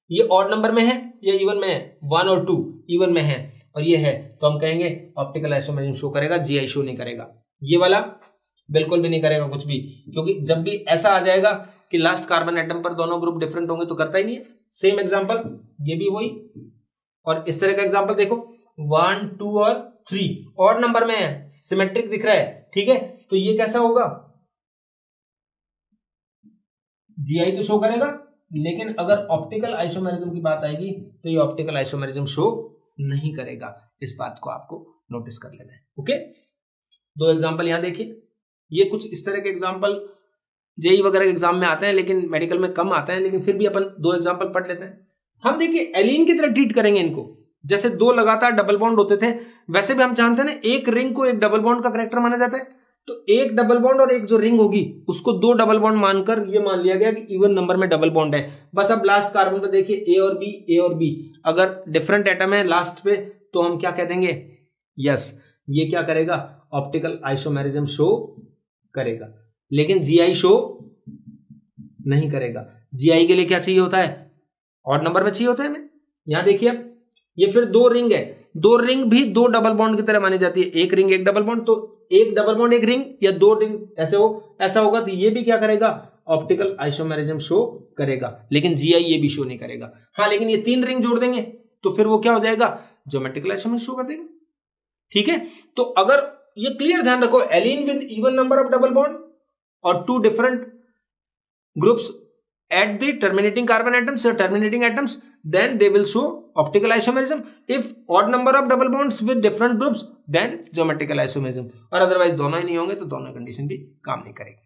ये ऑड नंबर में है, ये इवन में है, 1 और 2 इवन में है, और ये है, तो हम कहेंगे ऑप्टिकल आइसोमेरिज्म शो करेगा, GI शो नहीं करेगा। ये वाला बिल्कुल भी नहीं करेगा कुछ भी, क्योंकि जब भी ऐसा आ जाएगा कि लास्ट कार्बन एटम पर दोनों ग्रुप डिफरेंट होंगे तो करता ही नहीं है। सेम एग्जांपल, ये भी वही, और इस तरह का एग्जांपल देखो 1 2 और 3 ऑड नंबर में है, सिमेट्रिक दिख रहा है। ठीक है, तो ये कैसा होगा, GI तो शो करेगा, लेकिन अगर ऑप्टिकल आइसोमेरिज्म की बात आएगी तो ये ऑप्टिकल आइसोमेरिज्म शो नहीं करेगा। इस बात को आपको नोटिस कर लेना है। ओके, दो एग्जांपल यहां देखिए, ये कुछ इस तरह के एग्जांपल जेई वगैरह एग्जाम में आते हैं, लेकिन मेडिकल में कम आते हैं, लेकिन फिर भी अपन दो एग्जांपल पढ़ लेते हैं। हम देखिए एलीन की तरह ट्रीट करेंगे इनको, जैसे दो लगातार डबल बॉन्ड होते थे वैसे भी हम जानते हैं ना, एक रिंग को एक डबल बॉन्ड का करेक्टर माना जाता है, तो एक डबल बॉन्ड और एक जो रिंग होगी उसको दो डबल बॉन्ड मानकर ये मान लिया गया कि इवन नंबर में डबल बॉन्ड है। बस अब लास्ट कार्बन पे देखिए A और B, A और B, अगर डिफरेंट एटम है लास्ट पे तो हम क्या कह देंगे, यस ये क्या करेगा, ऑप्टिकल आइसोमेरिज्म शो करेगा, लेकिन GI शो नहीं करेगा। GI के लिए क्या चाहिए होता है, ऑड नंबर में चाहिए होता है ना। यहां देखिए ये फिर दो रिंग है, दो रिंग भी दो डबल बॉन्ड की तरह मानी जाती है, एक रिंग एक डबल बॉन्ड, तो एक डबल बॉन्ड एक रिंग या दो रिंग ऐसे हो, ऐसा होगा तो ये भी क्या करेगा, ऑप्टिकल आइसोमेरिज्म शो करेगा, लेकिन GI ये भी शो नहीं करेगा। हाँ, लेकिन ये तीन रिंग जोड़ देंगे तो फिर वो क्या हो जाएगा, ज्योमेट्रिकल आइसोमेरिज्म शो कर देगा। ठीक है, तो अगर ये क्लियर ध्यान रखो, alkene with even number of double bond और two different groups at the terminating carbon atoms or terminating atoms, then they will show optical isomerism. If odd number of double bonds with different groups, then geometrical isomerism. और otherwise दोनों ही नहीं होंगे तो दोनों condition भी काम नहीं करेगी.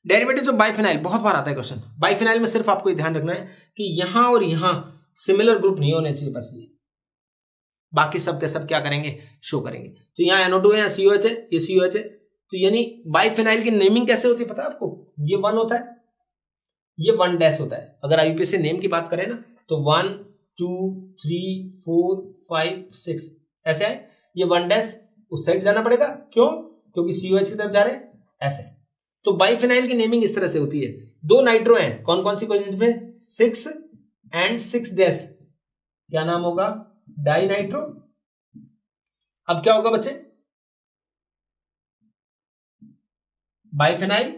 डेरिवेटिव्स ऑफ बाइफिनाइल बहुत बार आता है क्वेश्चन. बाइफिनाइल में सिर्फ आपको ध्यान रखना है कि यहां और यहां सिमिलर ग्रुप नहीं होने चाहिए, बस ये बाकी सब के सब क्या करेंगे, शो करेंगे. तो यहाँ NO2 है, यहाँ COH है, ये COH है. तो यानी बाइफिनाइल की नेमिंग कैसे होती है पता है आपको? ये 1 होता है, ये 1 डैश होता है. अगर IUPAC नेम की बात करें ना तो 1 2 3 4 5 6 ऐसे है. ये 1 डैश उस साइड जाना पड़ेगा, क्यों? क्योंकि COH की तरफ जा रहे हैं ऐसे. तो बाइफिनाइल की नेमिंग इस तरह से होती है. 2 नाइट्रो हैं, कौन कौन सी कोशिश में? 6 एंड 6 डैश, क्या नाम होगा? Dinitro. अब क्या होगा बच्चे? बाइफिनाइल,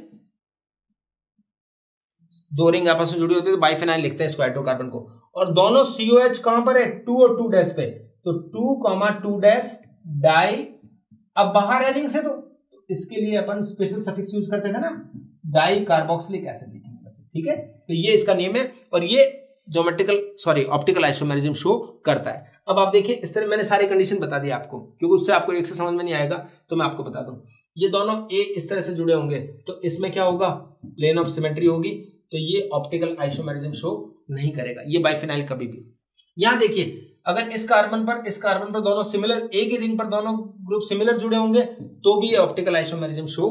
2 रिंग आपस में जुड़ी होती है तो बाइफिनाइल लिखते हैं इसको, हाइड्रोकार्बन को. और दोनों COH कहां पर है? 2 और 2 डैश पे. तो 2, 2 डैश डाई. अब बाहर है रिंग से तो इसके लिए अपन स्पेशल सफिक्स यूज करते थे ना, डाई कार्बोक्सिलिक एसिड लिखेंगे. ठीक है, तो ये इसका नेम है और ये ऑप्टिकल आइसोमेरिज्म शो करता है. अब आप देखिए इस तरह मैंने सारी कंडीशन बता दी आपको, क्योंकि उससे आपको एक से समझ में नहीं आएगा तो मैं आपको बता दूं. ये दोनों एक इस तरह से जुड़े होंगे तो इसमें क्या होगा? प्लेन ऑफ सिमेट्री होगी. तो ये ऑप्टिकल आइसोमेरिज्म शो नहीं करेगा, ये बाइफिनाइल कभी भी. यहां देखिए अगर इस कार्बन पर दोनों सिमिलर, एक ही रिंग पर दोनों ग्रुप सिमिलर जुड़े होंगे तो भी ये ऑप्टिकल आइसोमेरिज्म शो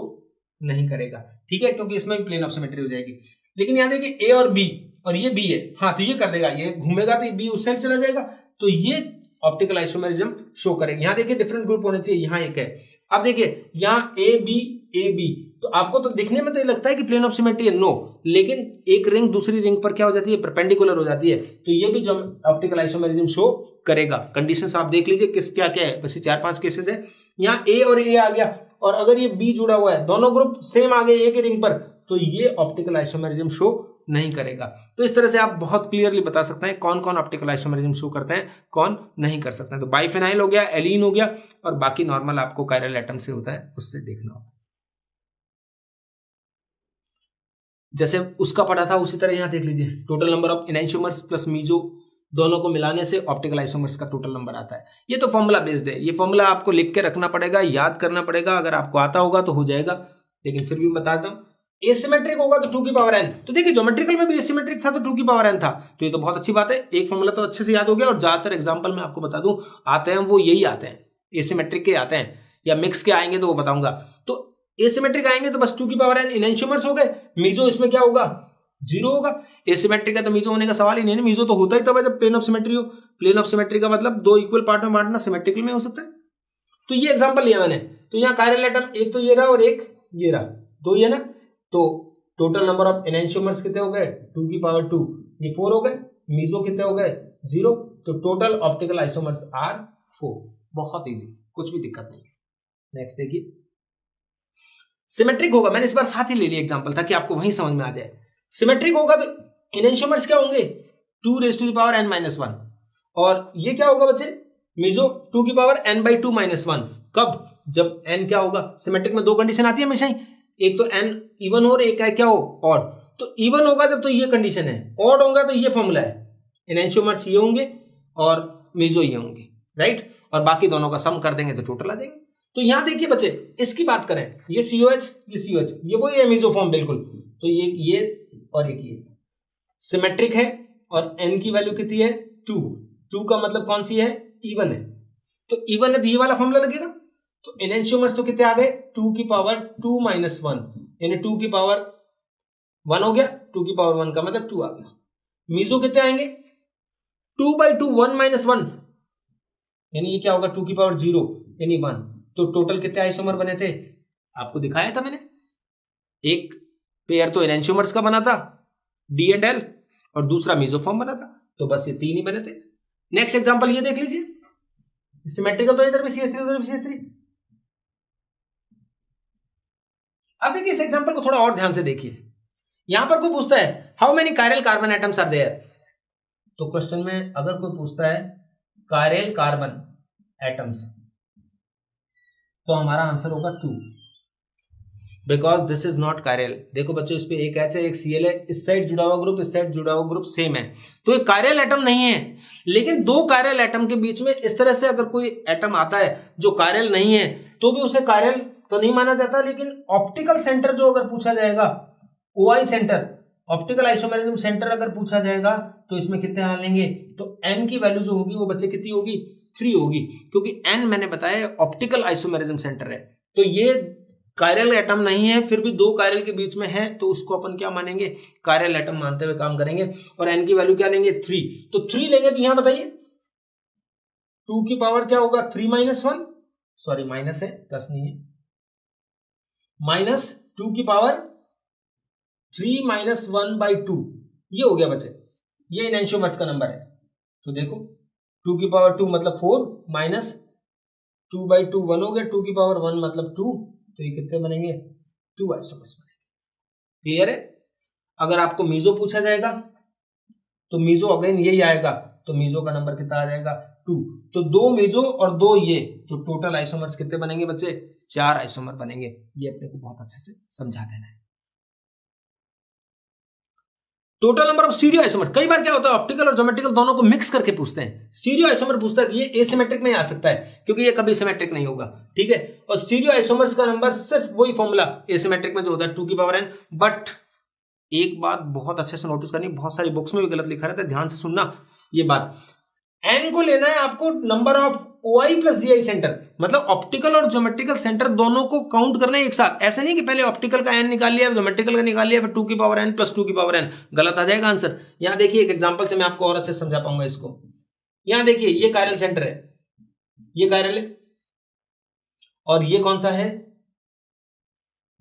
नहीं करेगा. ठीक है, क्योंकि इसमें भी प्लेन ऑफ सिमेट्री हो जाएगी. लेकिन यहां देखिए A और B और ये B है, हाँ तो ये कर देगा, ये घूमेगा तो B उस साइड चला जाएगा तो ये ऑप्टिकल आइसोमेरिज्म शो करेगा. यहां देखिए डिफरेंट ग्रुप होने चाहिए, यहां एक है. अब देखिए यहां AB तो आपको तो दिखने में तो ये लगता है कि प्लेन ऑफ सिमेट्री है, नो, लेकिन एक रिंग दूसरी रिंग पर क्या हो जाती है? परपेंडिकुलर हो जाती है. तो ये भी जो ऑप्टिकल आइसोमेरिज्म शो करेगा. कंडीशंस आप देख लीजिए किस क्या क्या है, बस 4-5 केसेस है. यहाँ A और A आ गया और अगर ये B जुड़ा हुआ है, दोनों ग्रुप सेम आ गए एक ही रिंग पर, तो ये ऑप्टिकल आइसोमेरिज्म शो नहीं करेगा. तो इस तरह से आप बहुत क्लियरली बता सकते हैं कौन कौन ऑप्टिकल आइसोमेरिज्म शो करते हैं, कौन नहीं कर सकते हैं. तो बाइफिनाइल हो गया, एलीन हो गया और बाकी नॉर्मल आपको कायरल एटम से होता है, उससे देखना होगा. जैसे उसका पढ़ा था उसी तरह यहां देख लीजिए, total number of enantiomers plus meso दोनों को मिलाने से ऑप्टिकल आइसोमर्स का टोटल नंबर आता है. ये तो फॉर्मूला बेस्ड है, ये फॉर्मूला आपको लिख के रखना पड़ेगा, याद करना पड़ेगा. अगर आपको आता होगा तो हो जाएगा, लेकिन फिर भी बताता हूं. एसिमेट्रिक होगा तो 2 की पावर n. तो देखिए ज्योमेट्रिकल में भी एसिमेट्रिक था तो 2 की पावर n था, तो ये तो बहुत अच्छी बात है. एक फॉर्मूला तो अच्छे से याद हो गया. और ज्यादातर एग्जाम्पल में आपको बता दूं आते हैं वो यही आते हैं, एसिमेट्रिक के आते हैं, या मिक्स के आएंगे तो वो बताऊंगा. तो एसिमेट्रिक आएंगे तो बस 2 की पावर n इनेंशियोमर्स हो गए. मीजो इसमें क्या होगा? 0 होगा. एसिमेट्रिक है तो मीजो होने का सवाल ही नहीं है. मीजो तो होता ही तब है जब प्लेन ऑफ सिमेट्री हो. प्लेन ऑफ सिमेट्री का मतलब 2 इक्वल पार्ट में बांटना, सिमेट्रिकल में हो सकता है. तो ये एग्जांपल लिया मैंने. तो यहाँ कायरल एटम एक तो ये रहा और एक ये रहा, 2 ये ना. तो टोटल नंबर ऑफ एनेंशियोमर्स कितने हो गए? 2 की पावर 2, ये 4 हो गए. मीजो कितने हो गए? 0. तो टोटल ऑप्टिकल आइसोमर्स आर 4. बहुत इजी, कुछ भी दिक्कत नहीं. नेक्स्ट देखिए, सिमेट्रिक होगा, मैंने इस बार साथ ही ले लिया एग्जांपल ताकि आपको वहीं समझ में आ जाए. सिमेट्रिक होगा तो एनेंशियोमर्स क्या होंगे? 2 raise to the power n-1. और ये क्या होगा बच्चे? मीजो 2 की पावर n/2 -1. कब? जब n क्या होगा? सिमेट्रिक में 2 कंडीशन आती है हमेशा ही, एक तो n इवन हो और एक है क्या हो? ऑड. तो इवन होगा जब तो ये कंडीशन है, ऑड होगा तो ये फॉर्मूला है. एनेंशियोमर्स ये होंगे और मीजो ये होंगे, राइट. और बाकी दोनों का सम कर देंगे तो टोटल आ जाएंगे. तो यहां देखिए बच्चे, इसकी बात करें, ये COH ये COH, ये वही है मीजो फॉर्म बिल्कुल. तो ये और एक ये सिमेट्रिक है और n की वैल्यू कितनी है? 2. 2 का मतलब कौन सी है? इवन है. तो इवन है तो ये वाला फॉर्मूला लगेगा. तो एनेंशियोमर्स तो कितने आ गए? 2 की पावर 2 -1, यानी 2 की पावर 1 हो गया. 2 की पावर 1 का मतलब 2 आ गया. मीजो कितने आएंगे? 2/2, 1 - 1, यानी ये क्या होगा? 2 की पावर 0 यानी 1. तो टोटल कितने आइसोमर बने थे? आपको दिखाया था मैंने. एक पेयर तो एनेंशियोमर्स का बना था D एंड L, और दूसरा मीजोफॉर्म बना था. तो बस ये 3 ही बने थे. नेक्स्ट एग्जांपल ये देख लीजिए, सिमेट्रिकल तो इधर भी CH3 उधर भी CH3. अब देखिए इस एग्जांपल को थोड़ा और ध्यान से देखिए. यहां पर कोई पूछता है how many chiral carbon atoms are there. तो क्वेश्चन में अगर कोई पूछता है कायरल कार्बन एटम्स तो हमारा आंसर होगा 2. Because this is not chiral. देखो बच्चों, इस पे एक एच है, एक सीएल है, इस साइड जुड़ा हुआ ग्रुप, इस साइड जुड़ा हुआ ग्रुप सेम है, तो ये कायरल एटम नहीं है। लेकिन दो कायरल एटम के बीच में इस तरह से अगर कोई एटम आता है जो कायरल नहीं है तो भी उसे कायरल तो नहीं माना जाता। लेकिन ऑप्टिकल सेंटर जो अगर पूछा जाएगा, OI centre, optical isomerism centre अगर पूछा जाएगा तो इसमें कितने मान लेंगे, तो एन की वैल्यू जो होगी वो बच्चे कितनी होगी, 3 होगी, क्योंकि एन मैंने बताया ऑप्टिकल आइसोमेरिज्म सेंटर है। तो ये कायरल एटम नहीं है, फिर भी दो कायरल के बीच में है, तो उसको अपन क्या मानेंगे, कायरल एटम मानते हुए काम करेंगे। और एन की वैल्यू क्या लेंगे, 3। तो 3 लेंगे तो यहां बताइए 2 की पावर क्या होगा, 3 - 1, सॉरी माइनस है, प्लस नहीं है, -2 की पावर 3 - 1/2, ये हो गया बच्चे, ये एनेंशियोमर्स का नंबर है। तो देखो 2 की पावर 2 मतलब 4 माइनस 2/2 1 हो गया, 2 की पावर 1 मतलब 2, तो ये कितने बनेंगे, 2 आइसोमर्स बनेंगे। क्लियर है। अगर आपको मीजो पूछा जाएगा तो मीजो अगेन यही आएगा, तो मीजो का नंबर कितना आ जाएगा, 2। तो 2 मीजो और 2 ये, तो टोटल आइसोमर्स कितने बनेंगे बच्चे, 4 आइसोमर बनेंगे। ये अपने को बहुत अच्छे से समझा देना है। Total number of stereo isomer, कई बार क्या होता है ऑप्टिकल और ज्योमेट्रिकल दोनों को मिक्स करके पूछते हैं। स्टीरियो आइसोमर पूछता है, ये एसिमेट्रिक में आ सकता है क्योंकि ये कभी सिमेट्रिक नहीं होगा, ठीक है। और स्टीरियो आइसोमर्स का नंबर सिर्फ वही फॉर्मूला एसिमेट्रिक में जो होता है 2 की पावर n। बट एक बात बहुत अच्छे से नोटिस करनी, बहुत सारी बुक्स में भी गलत लिखा रहता है, ध्यान से सुनना ये बात। n को लेना है आपको number of OI plus GI centre, मतलब ऑप्टिकल और ज्योमेट्रिकल सेंटर दोनों को काउंट करना है एक साथ। ऐसे नहीं कि पहले ऑप्टिकल का n निकाल लिया, ज्योमेट्रिकल का निकाल लिया, फिर 2 की पावर n प्लस 2 की पावर n, गलत आ जाएगा आंसर। यहां देखिए एक एग्जांपल से मैं आपको और अच्छे से समझा पाऊंगा इसको। यहां देखिए ये कायरल सेंटर है, ये कायरल है, और ये कौन सा है,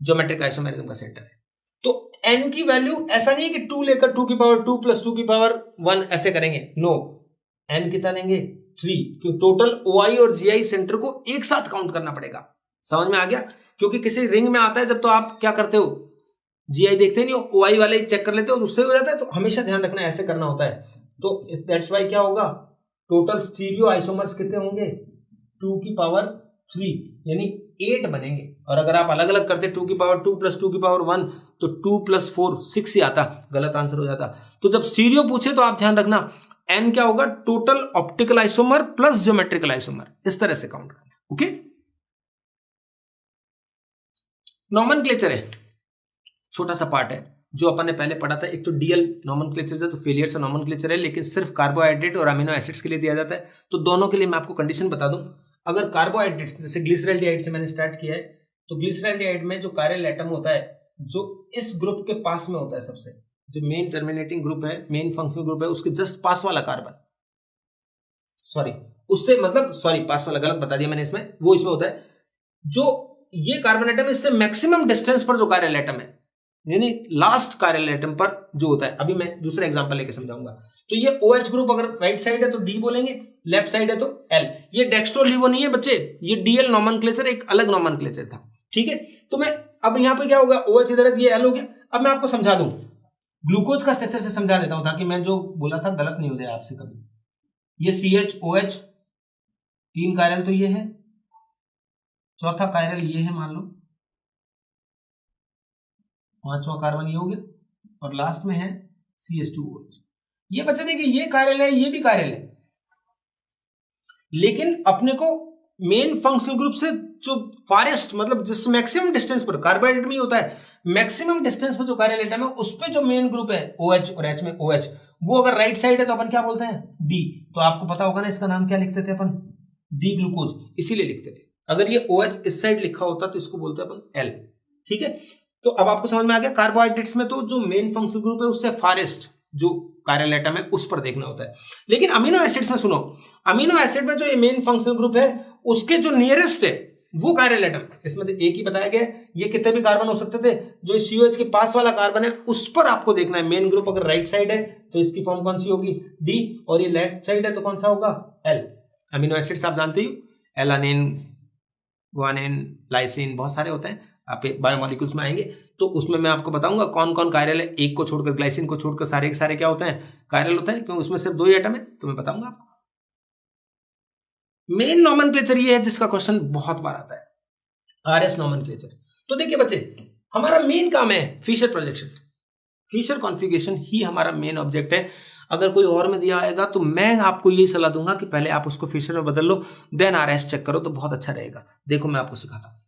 ज्योमेट्रिक आइसोमेरिज्म का सेंटर है। तो n की वैल्यू ऐसा नहीं है कि 2 लेकर 2 की पावर 2 प्लस 2 की पावर 1 ऐसे करेंगे, नो, n कितना लेंगे, 3, क्योंकि टोटल OI और GI सेंटर को एक साथ काउंट करना पड़ेगा। समझ में आ गया। क्योंकि किसी रिंग में आता है जब, तो आप क्या करते हो, GI देखते नहीं हो, OI वाले चेक कर लेते हो, उससे हो जाता है। तो हमेशा ध्यान रखना ऐसे करना होता है। तो दैट्स वाई क्या होगा, टोटल स्टीरियो आइसोमर्स कितने होंगे, 2 की पावर 3, यानी 8 बनेंगे। और अगर आप अलग अलग करते 2 की पावर 2 प्लस 2 की पावर 1, तो 2 + 4 6 ही आता, गलत आंसर हो जाता। तो जब स्टीरियो पूछे तो आप ध्यान रखना n क्या होगा, total optical isomer plus geometrical isomer, इस तरह से काउंट करना। ओके, नॉमेनक्लेचर है, छोटा सा पार्ट है जो अपन ने पहले पढ़ा था। एक तो डीएल नॉमेनक्लेचर है, तो फेलियर से नॉमेनक्लेचर है, लेकिन सिर्फ कार्बोहाइड्रेट और अमीनो एसिड्स के लिए दिया जाता है। तो दोनों के लिए मैं आपको कंडीशन बता दूं। अगर कार्बोहाइड्रेट्स जैसे ग्लिसरॉल्डिहाइड से मैंने स्टार्ट किया है, तो ग्लिसरॉल्डिहाइड में जो कायरल एटम होता है जो इस ग्रुप के पास में होता है, सबसे जो मेन टर्मिनेटिंग ग्रुप है, मेन फंक्शनल ग्रुप है, उसके जस्ट पास वाला कार्बन, सॉरी उससे मतलब सॉरी पास वाला गलत बता दिया मैंने, इसमें वो इसमें होता है जो ये कार्बन एटम इससे मैक्सिमम डिस्टेंस पर जो कायरल एटम है, यानी लास्ट कायरल एटम पर जो होता है। अभी मैं दूसरा एग्जांपल लेके समझाऊंगा। तो ये OH ग्रुप अगर राइट साइड है तो D बोलेंगे, लेफ्ट साइड है तो L। ये डेक्स्ट्रो-लिवो नहीं है बच्चे, ये DL नॉमेनक्लेचर एक अलग नॉमेनक्लेचर था, ठीक है। तो मैं अब यहां पे क्या होगा, OH इधर है, ये L हो गया। अब मैं आपको समझा दूं, ग्लूकोज का स्ट्रक्चर से समझा देता हूं ताकि मैं जो बोला था गलत नहीं हो जाए आपसे कभी। ये CH-OH 3 कायरल तो ये है, चौथा कायरल ये है मान लो, 5वां कार्बन ये हो गया, और लास्ट में है CH2OH। ये बच्चे देखिए ये कायरल है, ये भी कायरल है, लेकिन अपने को मेन फंक्शनल ग्रुप से जो फारेस्ट मतलब जिस मैक्सिमम डिस्टेंस पर, कार्बोहाइड्रेट में होता है मैक्सिमम डिस्टेंस पर जो कायरल एटम है उस पे जो मेन ग्रुप है OH और H में OH, वो अगर राइट साइड है तो अपन क्या बोलते हैं, D। तो आपको पता होगा ना इसका नाम क्या लिखते थे अपन, D ग्लूकोज, इसीलिए लिखते थे। अगर ये OH इस साइड लिखा होता तो इसको बोलते हैं अपन L, ठीक है। तो अब आपको समझ में आ गया, कार्बोहाइड्रेट्स में तो जो मेन फंक्शनल ग्रुप है उससे फारेस्ट जो कायरल एटम है उस पर देखना होता है। लेकिन अमीनो एसिड्स में सुनो, अमीनो एसिड में जो ये मेन फंक्शनल ग्रुप है उसके जो नियरेस्ट है वो कायरल एटम, इसमें तो एक ही बताया गया, ये कितने भी कार्बन हो सकते थे, जो इस COH के पास वाला कार्बन है उस पर आपको देखना है। मेन ग्रुप अगर राइट साइड है तो इसकी फॉर्म कौन सी होगी, D, और ये लेफ्ट साइड है तो कौन सा होगा, L। अमीनो एसिड्स आप जानते ही, एलानिन, गुआनिन, लाइसिन, बहुत सारे होते हैं, आप बायोमोलिक्यूल्स में आएंगे तो उसमें मैं आपको बताऊंगा कौन कौन कायरल है। एक को छोड़कर, ग्लाइसिन को छोड़कर सारे के सारे क्या होते हैं, कायरल होते हैं, क्योंकि उसमें सिर्फ 2 ही एटम है, तो मैं बताऊंगा आपको। मेन नॉमेनक्लेचर ये है जिसका क्वेश्चन बहुत बार आता है, RS नॉमेनक्लेचर। तो देखिए बच्चे, हमारा मेन काम है फीचर प्रोजेक्शन, फीचर कॉन्फ़िगरेशन ही हमारा मेन ऑब्जेक्ट है। अगर कोई और में दिया आएगा तो मैं आपको यही सलाह दूंगा कि पहले आप उसको फीचर में बदल लो, देन आरएस चेक करो तो बहुत अच्छा रहेगा। देखो मैं आपको सिखाता हूं,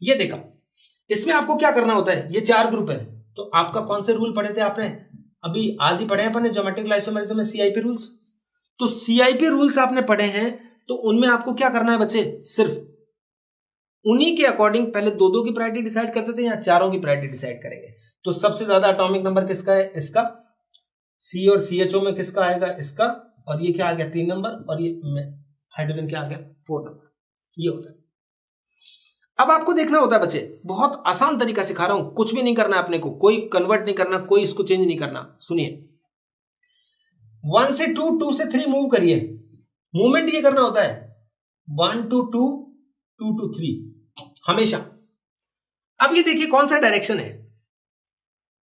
ये देखा, इसमें आपको क्या करना होता है, ये 4 ग्रुप है, तो आपका कौन से रूल पढ़े थे आपने, अभी आज ही पढ़े हैं अपने ज्योमेट्रिक आइसोमेरिज्म में सीआईपी रूल्स। तो सीआईपी रूल्स आपने पढ़े हैं, तो उनमें आपको क्या करना है बच्चे, सिर्फ उन्हीं के अकॉर्डिंग पहले 2-2 की प्रायोरिटी डिसाइड करते थे, या 4 की प्रायोरिटी डिसाइड करेंगे। तो सबसे ज्यादा एटॉमिक नंबर किसका है, इसका, सी और सीएचओ में किसका आएगा, इसका, और ये क्या आ गया 3 नंबर, और ये हाइड्रोजन क्या आ गया 4 नंबर, ये होता है। अब आपको देखना होता है बच्चे, बहुत आसान तरीका सिखा रहा हूं, कुछ भी नहीं करना अपने को, कोई कन्वर्ट नहीं करना, कोई इसको चेंज नहीं करना। सुनिए, 1 से 2, 2 से 3 मूव करिए, मूवमेंट ये करना होता है 1 to 2, 2 to 3 हमेशा। अब ये देखिए कौन सा डायरेक्शन है,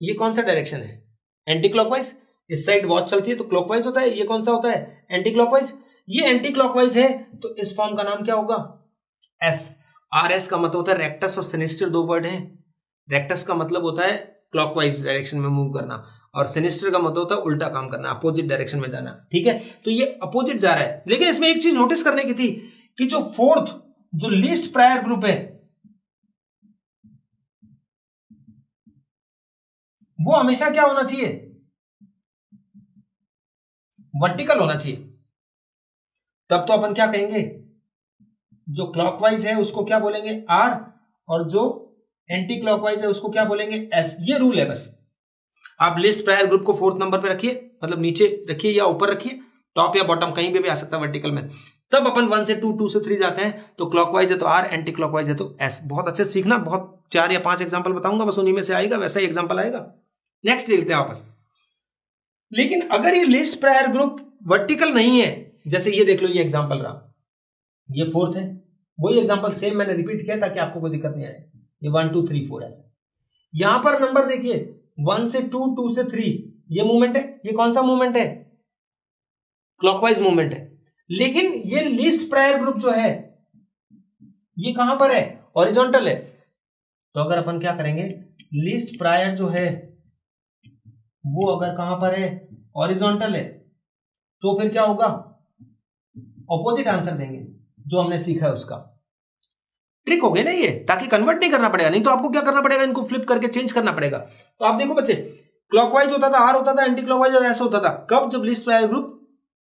ये कौन सा डायरेक्शन है, एंटी क्लॉकवाइज। इस साइड वॉच चलती है तो क्लॉकवाइज होता है, ये कौन सा होता है, एंटी क्लॉकवाइज। ये एंटी क्लॉकवाइज है तो इस फॉर्म का नाम क्या होगा, एस। आर एस का मतलब होता है रेक्टस और सिनिस्टर, 2 वर्ड है। रेक्टस का मतलब होता है क्लॉकवाइज डायरेक्शन में मूव करना, और सिनिस्टर का मतलब होता है उल्टा काम करना, अपोजिट डायरेक्शन में जाना, ठीक है। तो ये अपोजिट जा रहा है, लेकिन इसमें एक चीज नोटिस करने की थी कि जो फोर्थ, जो लीस्ट प्रायर ग्रुप है, वो हमेशा क्या होना चाहिए, वर्टिकल होना चाहिए। तब तो अपन क्या कहेंगे, जो क्लॉकवाइज है उसको क्या बोलेंगे आर, और जो एंटी क्लॉकवाइज है उसको क्या बोलेंगे एस। ये रूल है बस। आप लिस्ट प्रायर ग्रुप को 4th नंबर पे रखिए, मतलब नीचे रखिए या ऊपर रखिए, टॉप या बॉटम कहीं पे भी आ सकता है वर्टिकल में। तब अपन 1 से 2, 2 से 3 जाते हैं, तो क्लॉकवाइज है तो आर, एंटी क्लॉकवाइज है तो एस। बहुत अच्छे से सीखना, बहुत 4 या 5 एग्जाम्पल बताऊंगा, बस उन्हीं में से आएगा, वैसा ही एग्जाम्पल आएगा। नेक्स्ट देखते हैं वापस। लेकिन अगर ये लिस्ट प्रायर ग्रुप वर्टिकल नहीं है, जैसे ये देख लो, ये एग्जाम्पल रहा, ये 4th है, वही एग्जाम्पल सेम मैंने रिपीट किया ताकि आपको कोई दिक्कत नहीं आए। ये 1 2 3 4 ऐसा। यहां पर नंबर देखिए 1 से 2, 2 से 3, ये मूवमेंट है, ये कौन सा मूवमेंट है, क्लॉकवाइज मूवमेंट है। लेकिन ये लीस्ट प्रायर ग्रुप जो है ये कहां पर है, हॉरिजॉन्टल है। तो अगर अपन क्या करेंगे, लीस्ट प्रायर जो है वो अगर कहां पर है, हॉरिजॉन्टल है, तो फिर क्या होगा, ऑपोजिट आंसर देंगे, जो हमने सीखा है उसका। ट्रिक हो गई ना ये, ताकि कन्वर्ट नहीं करना पड़ेगा, नहीं तो आपको क्या करना पड़ेगा, इनको फ्लिप करके चेंज करना पड़ेगा। तो आप देखो बच्चे, क्लॉकवाइज होता था आर होता था, एंटी क्लॉकवाइज ऐसा होता था, कब, जब लिस्ट प्रायर ग्रुप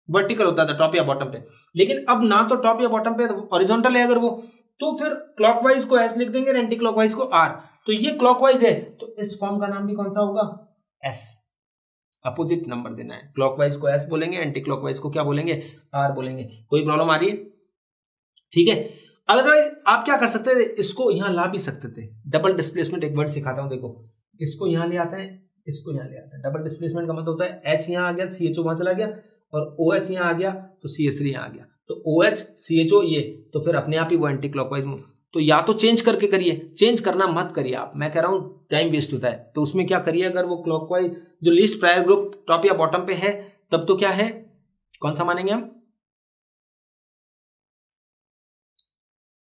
वर्टिकल होता था टॉप या बॉटम पे। लेकिन अब ना तो टॉप या बॉटम पे हॉरिजॉन्टल है अगर वो, तो फिर क्लॉकवाइज को एस लिख देंगे, एंटी क्लॉकवाइज को आर। तो ये क्लॉकवाइज है तो इस फॉर्म का नाम भी कौन सा होगा, एस। अपोजिट नंबर देना है, क्लॉकवाइज को एस बोलेंगे, एंटी क्लॉकवाइज को क्या बोलेंगे, आर बोलेंगे। कोई प्रॉब्लम आ रही है, ठीक है। अदरवाइज आप क्या कर सकते थे, इसको यहां ला भी सकते थे, डबल डिस्प्लेसमेंट, एक वर्ड सिखाता हूं, देखो इसको यहां ले आता है, इसको यहां ले आता है। डबल डिस्प्लेसमेंट का मतलब होता है एच यहां आ गया, सीएचओ वहां चला गया, और ओ एच यहां आ गया तो सीएच3 यहां आ गया, तो ओ एच सीएचओ ये, तो फिर अपने आप ही वो एंटी क्लॉकवाइज। तो या तो चेंज करके करिए, चेंज करना मत करिए आप, मैं कह रहा हूं टाइम वेस्ट होता है। तो उसमें क्या करिए, अगर वो क्लॉकवाइज जो लिस्ट प्रायर ग्रुप टॉप या बॉटम पे है, तब तो क्या है, कौन सा मानेंगे हम,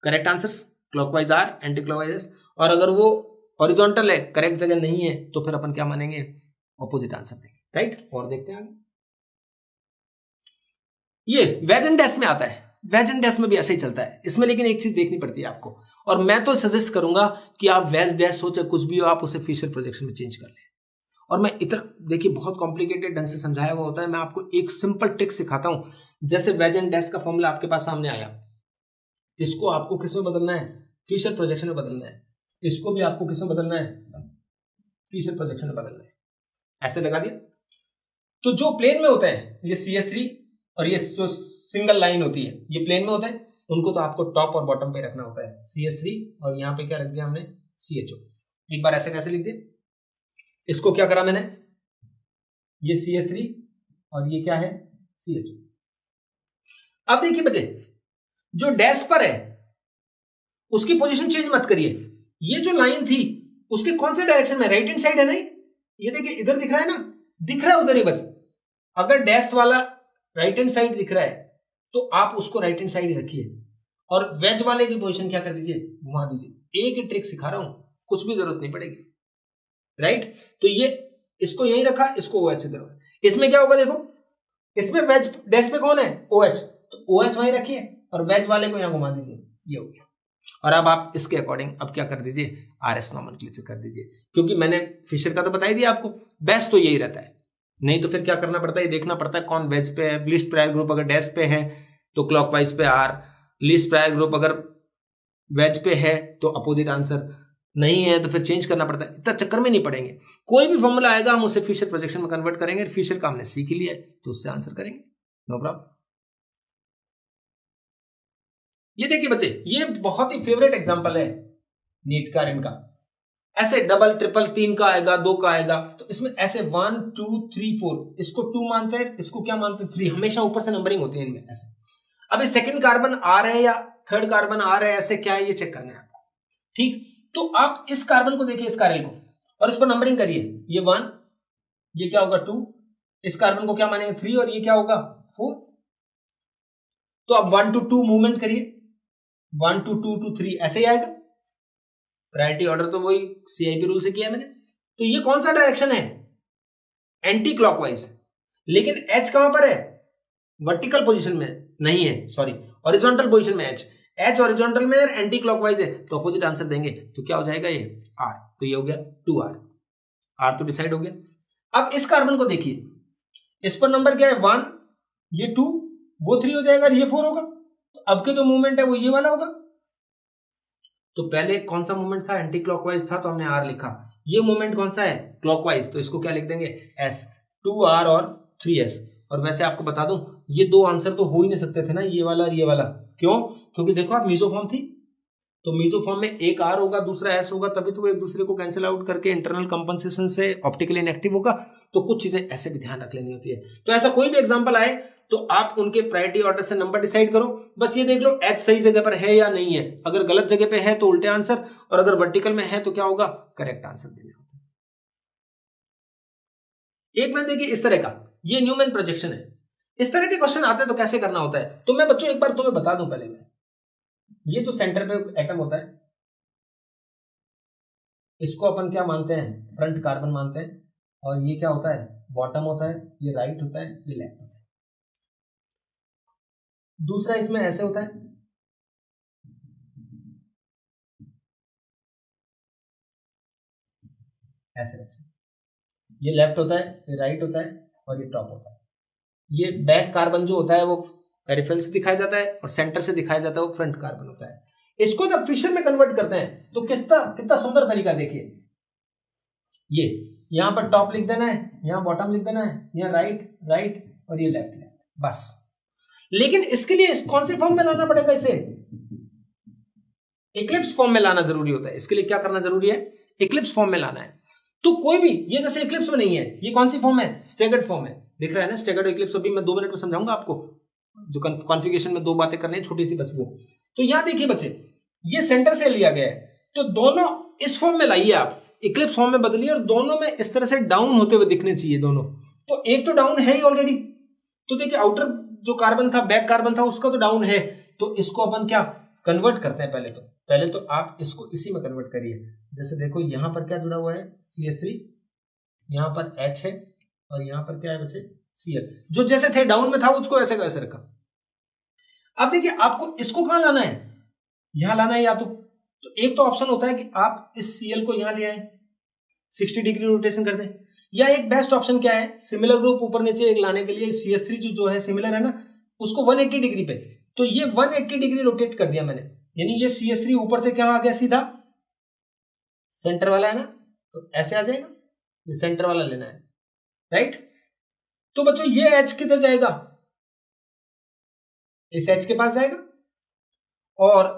correct answers clockwise R, anti clockwise S. और अगर वो हॉरिजॉन्टल है, करेक्ट जगह नहीं है, तो फिर अपन क्या मानेंगे, ऑपोजिट आंसर देंगे, राइट। और देखते हैं आगे, ये वेज एंड डैश में आता है, वेज एंड डैश में भी ऐसा ही चलता है इसमें, लेकिन एक चीज देखनी पड़ती है आपको, और मैं तो सजेस्ट करूंगा कि आप वेज डैश हो चाहे कुछ भी हो, आप उसे फीचर प्रोजेक्शन में चेंज कर लें। और मैं इतना, देखिए बहुत कॉम्प्लिकेटेड ढंग से समझाया हुआ होता है, मैं आपको एक सिंपल ट्रिक सिखाता हूं। जैसे वेज एंड डैश का फॉर्मूला आपके पास सामने आया, इसको आपको किस में बदलना है, फीचर प्रोजेक्शन में बदलना है। इसको भी आपको किस में बदलना है, फीचर प्रोजेक्शन में बदलना है। ऐसे लगा दिया। तो जो प्लेन में होता है, ये CS3 और ये जो सिंगल लाइन होती है, ये प्लेन में होता है, उनको तो आपको टॉप और बॉटम पे रखना होता है, CS3, और यहाँ पे क्या रख दिया हमने, CHO। एक बार ऐसे कैसे लिख दिया, इसको क्या करा मैंने, ये CS3 और ये क्या है, CHO। अब देखिए बेटे, जो डैश पर है उसकी पोजीशन चेंज मत करिए। ये जो लाइन थी उसके कौन से डायरेक्शन में, राइट हैंड साइड है ना, ये देखिए इधर दिख रहा है ना, दिख रहा है उधर ही बस। अगर डैश वाला राइट हैंड साइड दिख रहा है तो आप उसको राइट हैंड साइड ही रखिए, और वेज वाले की पोजीशन क्या कर दीजिए, घुमा दीजिए। एक ही ट्रिक सिखा रहा हूं, कुछ भी जरूरत नहीं पड़ेगी, राइट। तो ये इसको यही रखा, इसको OH से करवा। इसमें क्या होगा देखो, इसमें वेज डैश पे कौन है, OH, तो OH वहीं रखिए और वेज वाले को यहां घुमा दीजिए, ये हो गया। और अब आप इसके अकॉर्डिंग अब क्या कर दीजिए, RS नॉमेनक्लेचर कर दीजिए, क्योंकि मैंने फिशर का तो बता ही दिया आपको, बेस्ट तो यही रहता है। नहीं तो फिर क्या करना पड़ता है, देखना पड़ता है कौन वेज पे है। लीस्ट प्रायर ग्रुप अगर डैश पे है तो क्लॉकवाइज पे R, लीस्ट प्रायर ग्रुप अगर वेज पे है तो अपोजिट आंसर, नहीं है तो फिर चेंज करना पड़ता है। इतना चक्कर में नहीं पड़ेंगे, कोई भी फॉर्मूला आएगा हम उसे फिशर प्रोजेक्शन में कन्वर्ट करेंगे। फिशर का हमने सीख लिया है तो उससे आंसर करेंगे, नो प्रॉब्लम। ये देखिए बच्चे, ये बहुत ही फेवरेट एग्जांपल है नीट का, इनका ऐसे डबल ट्रिपल 3 का आएगा, 2 का आएगा, तो इसमें ऐसे 1 2 3 4, इसको 2 मानते हैं, इसको क्या मानते हैं 3, हमेशा ऊपर से नंबरिंग होती है इनमें ऐसे। अब ये सेकंड कार्बन आ रहे हैं या थर्ड कार्बन आ रहे हैं, ऐसे क्या है ये चेक करना है आपको, ठीक। तो आप इस कार्बन को देखिए, इस कार्बन को, और इस पर नंबरिंग करिए, ये 1, ये क्या होगा 2, इस कार्बन को क्या मानेंगे 3, और ये क्या होगा 4। तो अब 1 to 2 मूवमेंट करिए, 1 to 2 to 3 ऐसे ही आएगा। प्रायोरिटी ऑर्डर तो वही CIP रूल से किया मैंने। तो ये कौन सा डायरेक्शन है, एंटी क्लॉकवाइज, लेकिन H कहां पर है, वर्टिकल पोजीशन में नहीं है, सॉरी हॉरिजॉन्टल पोजीशन में। H हॉरिजॉन्टल में और एंटी क्लॉकवाइज है, तो अपोजिट आंसर देंगे, तो क्या हो जाएगा ये R, तो ये हो गया 2R, R तो डिसाइड हो गया। अब इस कार्बन को देखिए, इस पर नंबर क्या है 1, ये 2, वो 3 हो जाएगा, ये 4 होगा। तो अब के जो मूवमेंट है वो ये वाला होगा। तो पहले कौन सा मूवमेंट था, एंटी क्लॉकवाइज था, तो हमने R लिखा। ये मूवमेंट कौन सा है, क्लॉकवाइज, तो इसको क्या लिख देंगे S, 2R और 3S। और वैसे आपको बता दूं, ये दो आंसर तो हो ही नहीं सकते थे ना, ये वाला और ये वाला। क्यों, क्योंकि देखो आप मीसोफॉर्म थी, तो मीसोफॉर्म में एक R होगा दूसरा S होगा, तभी तो वो एक दूसरे को कैंसिल आउट करके इंटरनल कंपनसेशन से ऑप्टिकली इनएक्टिव होगा। तो कुछ चीजें ऐसे भी ध्यान रख लेनी होती है। तो ऐसा कोई भी एग्जांपल आए तो आप उनके प्रायोरिटी ऑर्डर से नंबर डिसाइड करो, बस ये देख लो H सही जगह पर है या नहीं है। अगर गलत जगह पे है तो उल्टे आंसर, और अगर वर्टिकल में है तो क्या होगा, करेक्ट आंसर देने होते हैं। एक में देखिए इस तरह का, ये न्यूमैन प्रोजेक्शन है। इस तरह के क्वेश्चन आते हैं तो कैसे करना होता है, तो मैं बच्चों एक बार तुम्हें बता दूं पहले मैं, ये जो सेंटर पे एटम होता है इसको अपन क्या मानते हैं, फ्रंट कार्बन मानते हैं, और ये क्या होता है, बॉटम होता है, ये राइट होता है, ये लेफ्ट होता है। दूसरा इसमें ऐसे होता है, ऐसे ये लेफ्ट होता है, ये राइट होता है, और ये टॉप होता है। ये बैक कार्बन जो होता है वो पेरिफेरल से दिखाया जाता है, और सेंटर से दिखाया जाता है वो फ्रंट कार्बन होता है। इसको जब फिशर में कन्वर्ट करते हैं तो कितना कितना सुंदर तरीका देखिए, ये यहां पर टॉप लिख देना है, यहां बॉटम लिख देना है, यहां राइट राइट, और ये लेफ्ट लेफ्ट, बस। लेकिन इसके लिए कौन से फॉर्म में लाना पड़ेगा, इसे इक्लिप्स फॉर्म में लाना जरूरी होता है। इसके लिए क्या करना जरूरी है, इक्लिप्स फॉर्म में लाना है। तो कोई भी, ये जैसे इक्लिप्स में नहीं है, ये कौन सी फॉर्म है, स्टैगर्ड फॉर्म है, दिख रहा है ना स्टैगर्ड इक्लिप्स। अभी मैं 2 मिनट में समझाऊंगा आपको, जो कॉन्फ़िगरेशन में 2 बातें करनी है छोटी सी बस वो। तो यहां देखिए बच्चे, ये सेंटर से लिया गया है, तो दोनों इस फॉर्म में लाइए आप, इक्लिप्स फॉर्म में बदलिए, और दोनों में इस तरह से डाउन होते हुए दिखने चाहिए दोनों। तो एक तो डाउन है ही ऑलरेडी, तो देखिए आउटर जो कार्बन था, बैक कार्बन था, उसका तो डाउन है, तो इसको अपन क्या कन्वर्ट करते हैं। पहले तो आप इसको इसी में कन्वर्ट करिए। जैसे देखो यहां पर क्या जुड़ा हुआ है, CH3, यहां पर H है, और यहां पर क्या है बच्चे, Cl। जो जैसे थे डाउन में था उसको ऐसे वैसे रखा। अब देखिए आपको इसको कहां लाना है, यहां लाना है, या तो एक तो ऑप्शन होता है कि आप इस Cl को यहां ले आए, 60 डिग्री रोटेशन कर दें, या एक बेस्ट ऑप्शन क्या है, सिमिलर ग्रुप ऊपर नीचे एक लाने के लिए CH3 जो है सिमिलर है ना, उसको 180 डिग्री पे, तो ये 180 डिग्री रोटेट कर दिया मैंने, यानी ये CH3 ऊपर से क्या आ गया, सीधा सेंटर वाला है ना, तो ऐसे आ जाएगा, ये सेंटर वाला लेना है, राइट। तो बच्चों ये H किधर जाएगा, इस H के पास जाएगा, और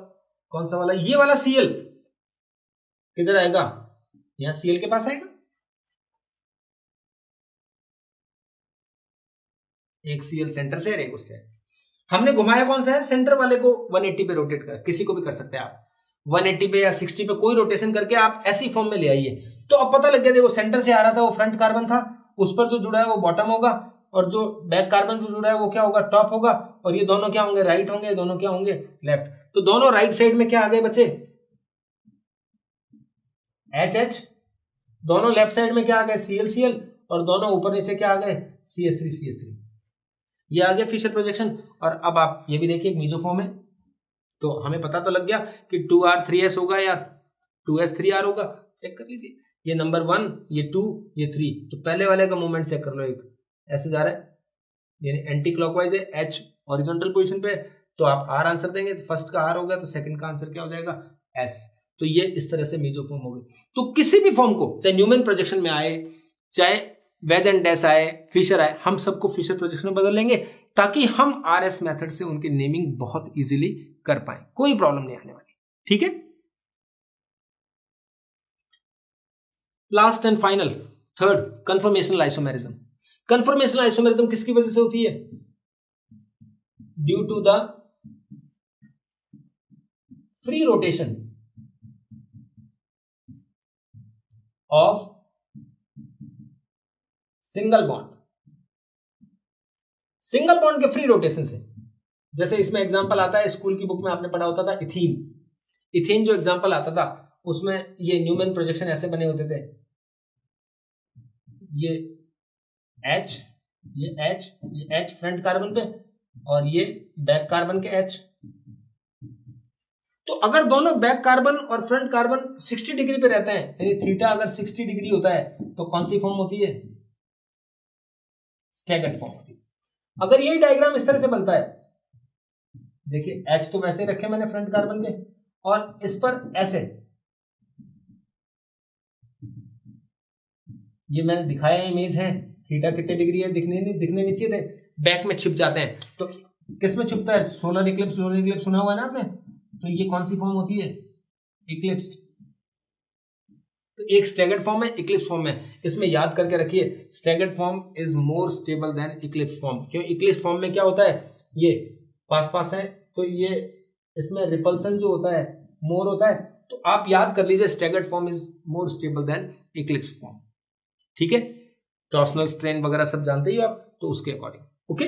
कौन सा वाला, ये वाला Cl किधर आएगा, यहां Cl के पास आएगा। एक Cl सेंटर से और एक उससे। हमने घुमाया कौन सा है, सेंटर वाले को 180 पे रोटेट कर, किसी को भी कर सकते हैं आप 180 पे या 60 पे, कोई रोटेशन करके आप ऐसी फॉर्म में ले आइए। तो अब पता लग गया, देखो सेंटर से आ रहा था वो फ्रंट कार्बन था, उस पर जो जुड़ा है वो बॉटम होगा, और जो बैक कार्बन जो जुड़ा है वो क्या होगा, टॉप होगा, और ये दोनों क्या होंगे, राइट होंगे, दोनों क्या होंगे, लेफ्ट। तो दोनों राइट साइड में क्या आ गए बच्चे, HH, दोनों लेफ्ट साइड में क्या आ गए ClCl, और दोनों ऊपर नीचे क्या आ गए CH3CH3। ये आ गया फिशर प्रोजेक्शन। और अब आप ये भी देखिए, एक मीजोफॉर्म है, तो हमें पता तो लग गया कि 2R3S होगा या 2S3R होगा। चेक कर लीजिए, ये नंबर 1, ये 2, ये 3। तो पहले वाले का मूवमेंट चेक कर लो, एक ऐसे जा रहा है, यानी एंटी क्लॉकवाइज है, H हॉरिजॉन्टल पोजीशन पे, तो आप R आंसर देंगे। फर्स्ट का R हो गया, तो सेकंड का आंसर क्या हो जाएगा S। तो ये इस तरह से मीजोफॉर्म हो गई। तो किसी भी फॉर्म को, चाहे न्यूमैन प्रोजेक्शन में आए, चाहे वेज एंड डैश आए, फिशर आए, हम सबको फिशर प्रोजेक्शन में बदल लेंगे, ताकि हम RS मेथड से उनकी नेमिंग बहुत इजीली कर पाए, कोई प्रॉब्लम नहीं आने वाली। ठीक है, last and final, third, conformational isomerism. Conformational isomerism किसकी वजह से होती है? Due to the free rotation of single bond. Single bond के फ्री रोटेशन से, जैसे इसमें एग्जांपल आता है, स्कूल की बुक में आपने पढ़ा होता था इथीन। इथीन जो एग्जांपल आता था, उसमें ये न्यूमैन प्रोजेक्शन ऐसे बने होते थे, ये H, ये H, ये H फ्रंट कार्बन पे, और ये बैक कार्बन के H। तो अगर दोनों बैक कार्बन और फ्रंट कार्बन 60 डिग्री पे रहते हैं, यानी थीटा अगर 60 डिग्री होता है, तो कौन सी फॉर्म होती है? स्टैगर्ड फॉर्म होती है। अगर यही डायग्राम इस तरह से बनता है, देखिए H तो वैसे ही रखे मैंने फ्रंट कार्बन के, और इस पर ऐसे, ये मैंने दिखाया इमेज है, थीटा कितने डिग्री है, दिखने नहीं चाहिए थे, बैक में छिप जाते हैं। तो किस में छिपता है? सोलर इक्लिप्स, सोलर इक्लिप्स सुना हुआ है ना आपने? तो ये कौन सी फॉर्म होती है? इक्लिप्स। तो एक स्टैगर्ड फॉर्म है, इक्लिप्स फॉर्म है। इसमें याद करके रखिए, staggered form is more stable then Eclipse form. क्यों? इक्लिप्स फॉर्म में क्या होता है, ये पास पास है, तो ये इसमें रिपल्सन जो होता है मोर होता है। तो आप याद कर लीजिए, staggered form is more stable then Eclipse form. ठीक है, टॉर्सनल स्ट्रेन वगैरह सब जानते ही हो आप, तो उसके अकॉर्डिंग। ओके,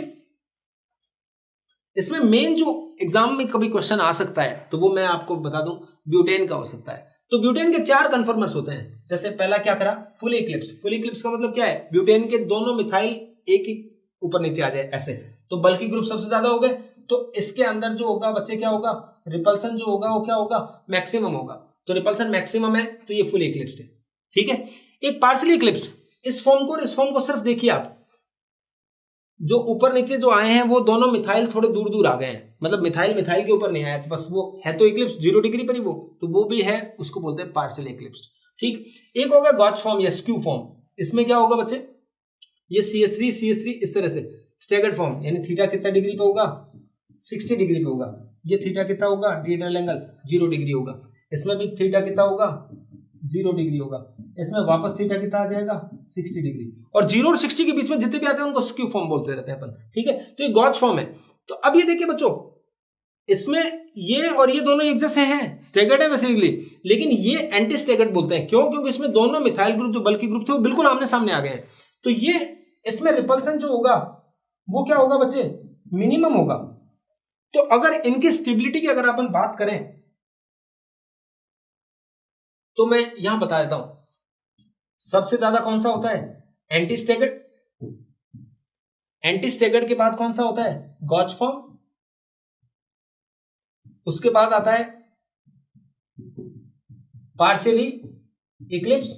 इसमें मेन जो एग्जाम में कभी क्वेश्चन आ सकता है, तो वो मैं आपको बता दूं, ब्यूटेन का हो सकता है। तो ब्यूटेन के 4 कन्फर्मर्स होते हैं। जैसे पहला क्या करा, फुल इक्लिप्स। फुल इक्लिप्स का मतलब क्या है? ब्यूटेन के दोनों मिथाइल एक ही ऊपर नीचे आ जाए ऐसे, तो बल्कि ग्रुप सबसे ज्यादा हो गए, तो इसके अंदर जो होगा बच्चे क्या होगा, रिपल्सन जो होगा वो क्या होगा, मैक्सिमम होगा। तो रिपल्सन मैक्सिमम है, तो ये फुल इक्लिप्स है। ठीक है, एक पार्शियली इक्लिप्स्ड, इस फॉर्म को और इस फॉर्म को सिर्फ देखिए आप, जो ऊपर नीचे जो आए हैं वो दोनों मिथाइल थोड़े दूर दूर आ गए हैं, मतलब मिथाइल मिथाइल के ऊपर नहीं आया, तो बस वो है तो इक्लिप्स 0 डिग्री पर ही वो, तो वो भी है, उसको बोलते हैं पार्शियल इक्लिप्स। ठीक, एक होगा गॉच फॉर्म या स्क्यू फॉर्म। इसमें क्या होगा बच्चे, ये CH3 इस तरह से स्टैगर्ड फॉर्म, यानी थीटा कितना डिग्री पे होगा, 60 डिग्री पे होगा। ये थीटा कितना होगा, डिएड्रल एंगल 0 डिग्री होगा। इसमें भी थीटा कितना होगा, 0 डिग्री होगा। इसमें वापस थीटा कितना आ जाएगा, 60 डिग्री। और 0 और 60 के बीच में जितने भी आते हैं उनको स्क्यू फॉर्म बोलते रहते हैं अपन। ठीक है, तो ये गॉच फॉर्म है। तो अब ये देखिए बच्चों, इसमें ये और ये दोनों एक जैसे हैं, स्टैगर्ड है बेसिकली, लेकिन ये एंटी स्टैगर्ड बोलते हैं। क्यों? क्योंकि इसमें दोनों मिथाइल ग्रुप जो बल्कि ग्रुप थे वो बिल्कुल आमने सामने आ गए हैं। तो ये इसमें रिपल्सन जो होगा वो क्या होगा बच्चे, मिनिमम होगा। तो अगर इनकी स्टेबिलिटी की अगर अपन बात करें, तो मैं यहां बता देता हूं, सबसे ज्यादा कौन सा होता है, एंटी स्टैगर्ड। एंटी स्टैगर्ड के बाद कौन सा होता है, गॉच फॉर्म। उसके बाद आता है पार्शियली इक्लिप्स,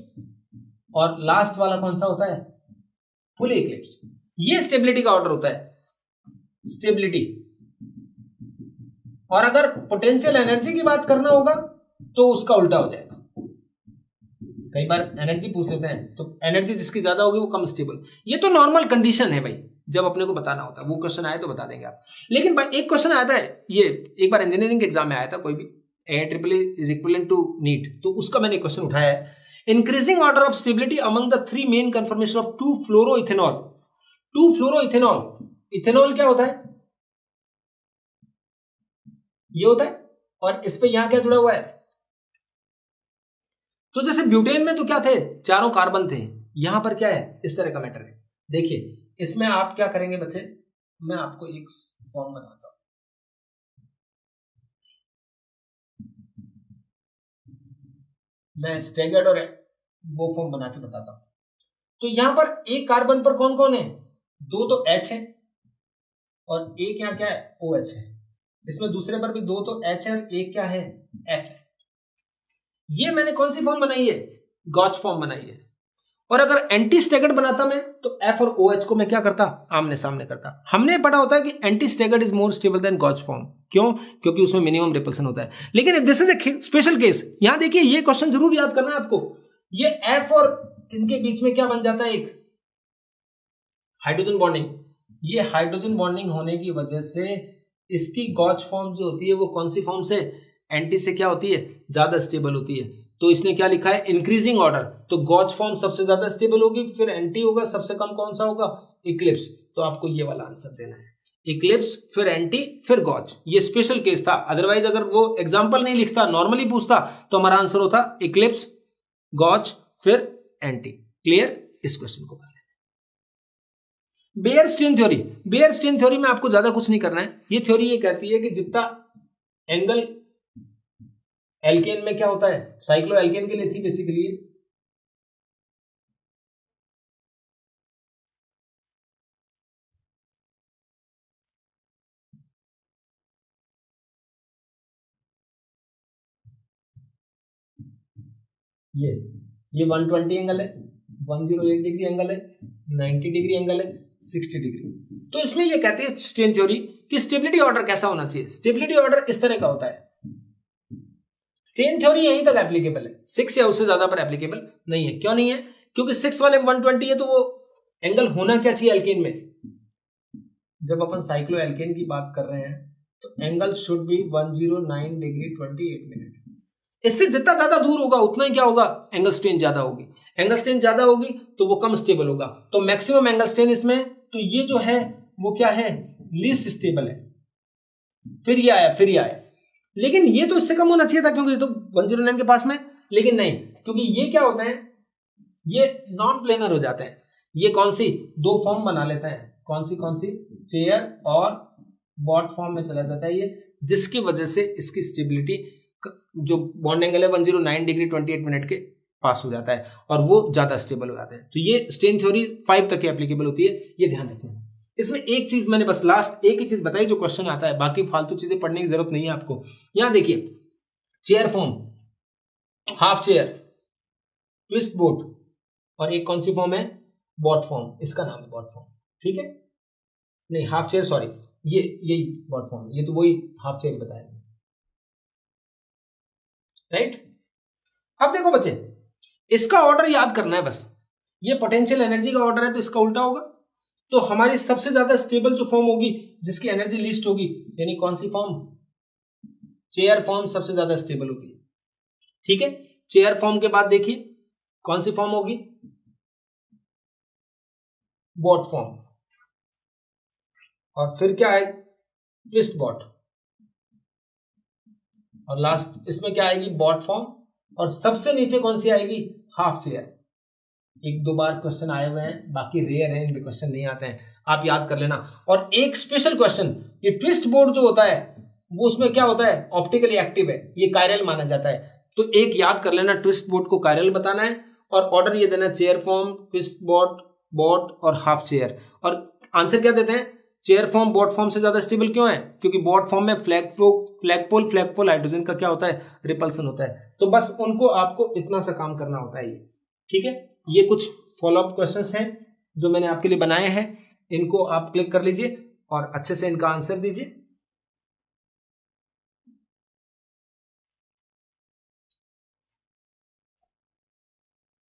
और लास्ट वाला कौन सा होता है, फुली इक्लिप्स। ये स्टेबिलिटी का ऑर्डर होता है, स्टेबिलिटी। और अगर पोटेंशियल एनर्जी की बात करना होगा तो उसका उल्टा हो जाएगा। कई बार एनर्जी पूछ लेते हैं, तो एनर्जी जिसकी ज्यादा होगी वो कम स्टेबल। ये तो नॉर्मल कंडीशन है भाई, जब अपने को बताना होता है, वो क्वेश्चन आए तो बता देंगे आप। लेकिन भाई एक क्वेश्चन आया था, ये एक बार इंजीनियरिंग के एग्जाम में आया था, कोई भी AIEEE is equivalent to NEET, तो उसका मैंने क्वेश्चन उठाया है। Increasing order of stability among the 3 main conformation of two fluoroethanol. Two fluoroethanol, ethanol क्या होता है, ये होता है, और इस पे यहां क्या जुड़ा हुआ है। तो जैसे ब्यूटेन में तो क्या थे, चारों कार्बन थे, यहां पर क्या है, इस तरह का मैटर है। देखिए इसमें आप क्या करेंगे बच्चे, मैं आपको एक फॉर्म बताता हूं। मैं स्टेगर्ड और वो फॉर्म बना के बताता हूं। तो यहां पर एक कार्बन पर कौन कौन है, दो तो H है और एक यहाँ क्या है OH है। इसमें दूसरे पर भी दो तो H है और एक क्या है F है। ये मैंने कौन सी फॉर्म बनाई है, गॉच फॉर्म बनाई है। और अगर एंटी स्टेगर्ड बनाता मैं तो F और OH को मैं क्या करता, आमने सामने करता। हमने पढ़ा होता है कि anti staggered is more stable than gauche form. क्यों, क्योंकि उसमें मिनिमम रिपल्सन होता है। लेकिन this is a special case. यहां देखिए ये क्वेश्चन जरूर याद करना है आपको। ये F और इनके बीच में क्या बन जाता है, एक हाइड्रोजन बॉन्डिंग। ये हाइड्रोजन बॉन्डिंग होने की वजह से इसकी गॉच फॉर्म जो होती है वो कौन सी फॉर्म से, एंटी से क्या होती है, ज्यादा स्टेबल होती है। तो इसने क्या लिखा है, इंक्रीजिंग ऑर्डर। तो गॉच फॉर्म सबसे ज्यादा स्टेबल होगी, फिर एंटी होगा, सबसे कम कौन सा होगा, इक्लिप्स। तो आपको ये वाला आंसर देना है, इक्लिप्स फिर एंटी फिर गॉच। ये स्पेशल केस था। अदरवाइज अगर वो एग्जांपल नहीं लिखता, नॉर्मली पूछता, तो हमारा आंसर होता इक्लिप्स, गॉच फिर एंटी। क्लियर, इस क्वेश्चन को कर लें। Baeyer strain theory. Baeyer strain theory में आपको ज्यादा कुछ नहीं करना है। ये थ्योरी ये कहती है कि जितना एंगल एल्केन में क्या होता है, साइक्लो एल्केन के लिए थी बेसिकली, ये 120 एंगल है, 108 डिग्री एंगल है, 90 डिग्री एंगल है, 60 डिग्री। तो इसमें ये कहती है स्टेन थ्योरी कि स्टेबिलिटी ऑर्डर कैसा होना चाहिए। स्टेबिलिटी ऑर्डर इस तरह का होता है। स्टेन थ्योरी यहीं तक एप्लीकेबल है, 6 या उससे ज्यादा पर एप्लीकेबल नहीं है। क्यों नहीं है, क्योंकि 6 वाले 120 है, तो वो एंगल होना क्या चाहिए एल्केन में। जब अपन साइक्लो एल्केन की बात कर रहे हैं तो angle should be 109 degree 28 minute. इससे जितना ज्यादा दूर होगा उतना ही क्या होगा, एंगल स्ट्रेन ज्यादा होगी। एंगल स्ट्रेन ज्यादा होगी तो वो कम स्टेबल होगा। तो मैक्सिमम एंगल स्ट्रेन इसमें, तो ये जो है वो क्या है, लीस्ट स्टेबल है। फिर ये आया, फिर ये आया। लेकिन ये तो इससे कम होना चाहिए था, क्योंकि ये तो 109 के पास में। लेकिन नहीं, क्योंकि ये क्या होता है, ये नॉन प्लेनर हो जाते हैं। ये कौन सी दो फॉर्म बना लेते हैं, कौन सी चेयर और बॉट फॉर्म में चला जाता है ये, जिसकी वजह से इसकी स्टेबिलिटी जो बॉन्ड एंगल है 109 डिग्री 28 मिनट के पास हो जाता है और वो ज्यादा स्टेबल हो जाते हैं। तो ये स्टेन थ्योरी 5 तक एप्लीकेबल होती है, ये ध्यान रखना। इसमें एक चीज मैंने बस लास्ट एक ही चीज बताई जो क्वेश्चन आता है, बाकी फालतू चीजें पढ़ने की जरूरत नहीं है आपको। यहां देखिए, chair form, half chair, twist boat, और एक कौन सी फॉर्म है, बॉट फॉर्म। इसका नाम है बॉट फॉर्म, ठीक है, नहीं हाफ चेयर, सॉरी, ये यही बॉट फॉर्म, ये तो वही हाफ चेयर बताया, राइट। अब देखो बच्चे, इसका ऑर्डर याद करना है बस। ये पोटेंशियल एनर्जी का ऑर्डर है तो इसका उल्टा होगा। तो हमारी सबसे ज्यादा स्टेबल जो फॉर्म होगी, जिसकी एनर्जी लीस्ट होगी, यानी कौन सी फॉर्म, चेयर फॉर्म सबसे ज्यादा स्टेबल होगी, ठीक है। चेयर फॉर्म के बाद देखिए कौन सी फॉर्म होगी, बॉट फॉर्म, और फिर क्या है, ट्विस्ट बॉट, और लास्ट इसमें क्या आएगी, बॉट फॉर्म, और सबसे नीचे कौन सी आएगी, हाफ चेयर। एक दो बार क्वेश्चन आए हुए हैं, बाकी रेयर है, इनमें क्वेश्चन नहीं आते हैं, आप याद कर लेना। और एक स्पेशल क्वेश्चन, ये ट्विस्ट बोर्ड जो होता है वो उसमें क्या होता है, ऑप्टिकली एक्टिव है, ये कायरल माना जाता है। तो एक याद कर लेना, ट्विस्ट बोर्ड को कायरल बताना है और ऑर्डर ये देना, chair form, twist boat, boat और हाफ चेयर। और आंसर क्या देते हैं, चेयर फॉर्म बॉट फॉर्म से ज्यादा स्टेबल क्यों है, क्योंकि बॉट फॉर्म में फ्लैगपोल हाइड्रोजन का क्या होता है, रिपल्सन होता है। तो बस उनको आपको इतना सा काम करना होता है, ये ठीक है। ये कुछ फॉलोअप क्वेश्चंस हैं जो मैंने आपके लिए बनाए हैं, इनको आप क्लिक कर लीजिए और अच्छे से इनका आंसर दीजिए।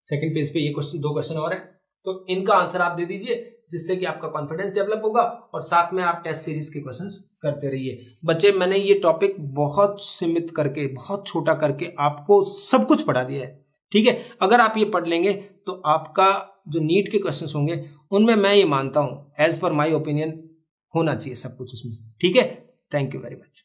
सेकंड पेज पे ये क्वेश्चन, दो क्वेश्चन और है, तो इनका आंसर आप दे दीजिए, जिससे कि आपका कॉन्फिडेंस डेवलप होगा और साथ में आप टेस्ट सीरीज के क्वेश्चंस करते रहिए। बच्चे, मैंने ये टॉपिक बहुत सीमित करके, बहुत छोटा करके आपको सब कुछ पढ़ा दिया है, ठीक है। अगर आप ये पढ़ लेंगे तो आपका जो नीट के क्वेश्चंस होंगे उनमें मैं ये मानता हूं, एज पर माय ओपिनियन, होना चाहिए सब कुछ उसमें, ठीक है। Thank you very much.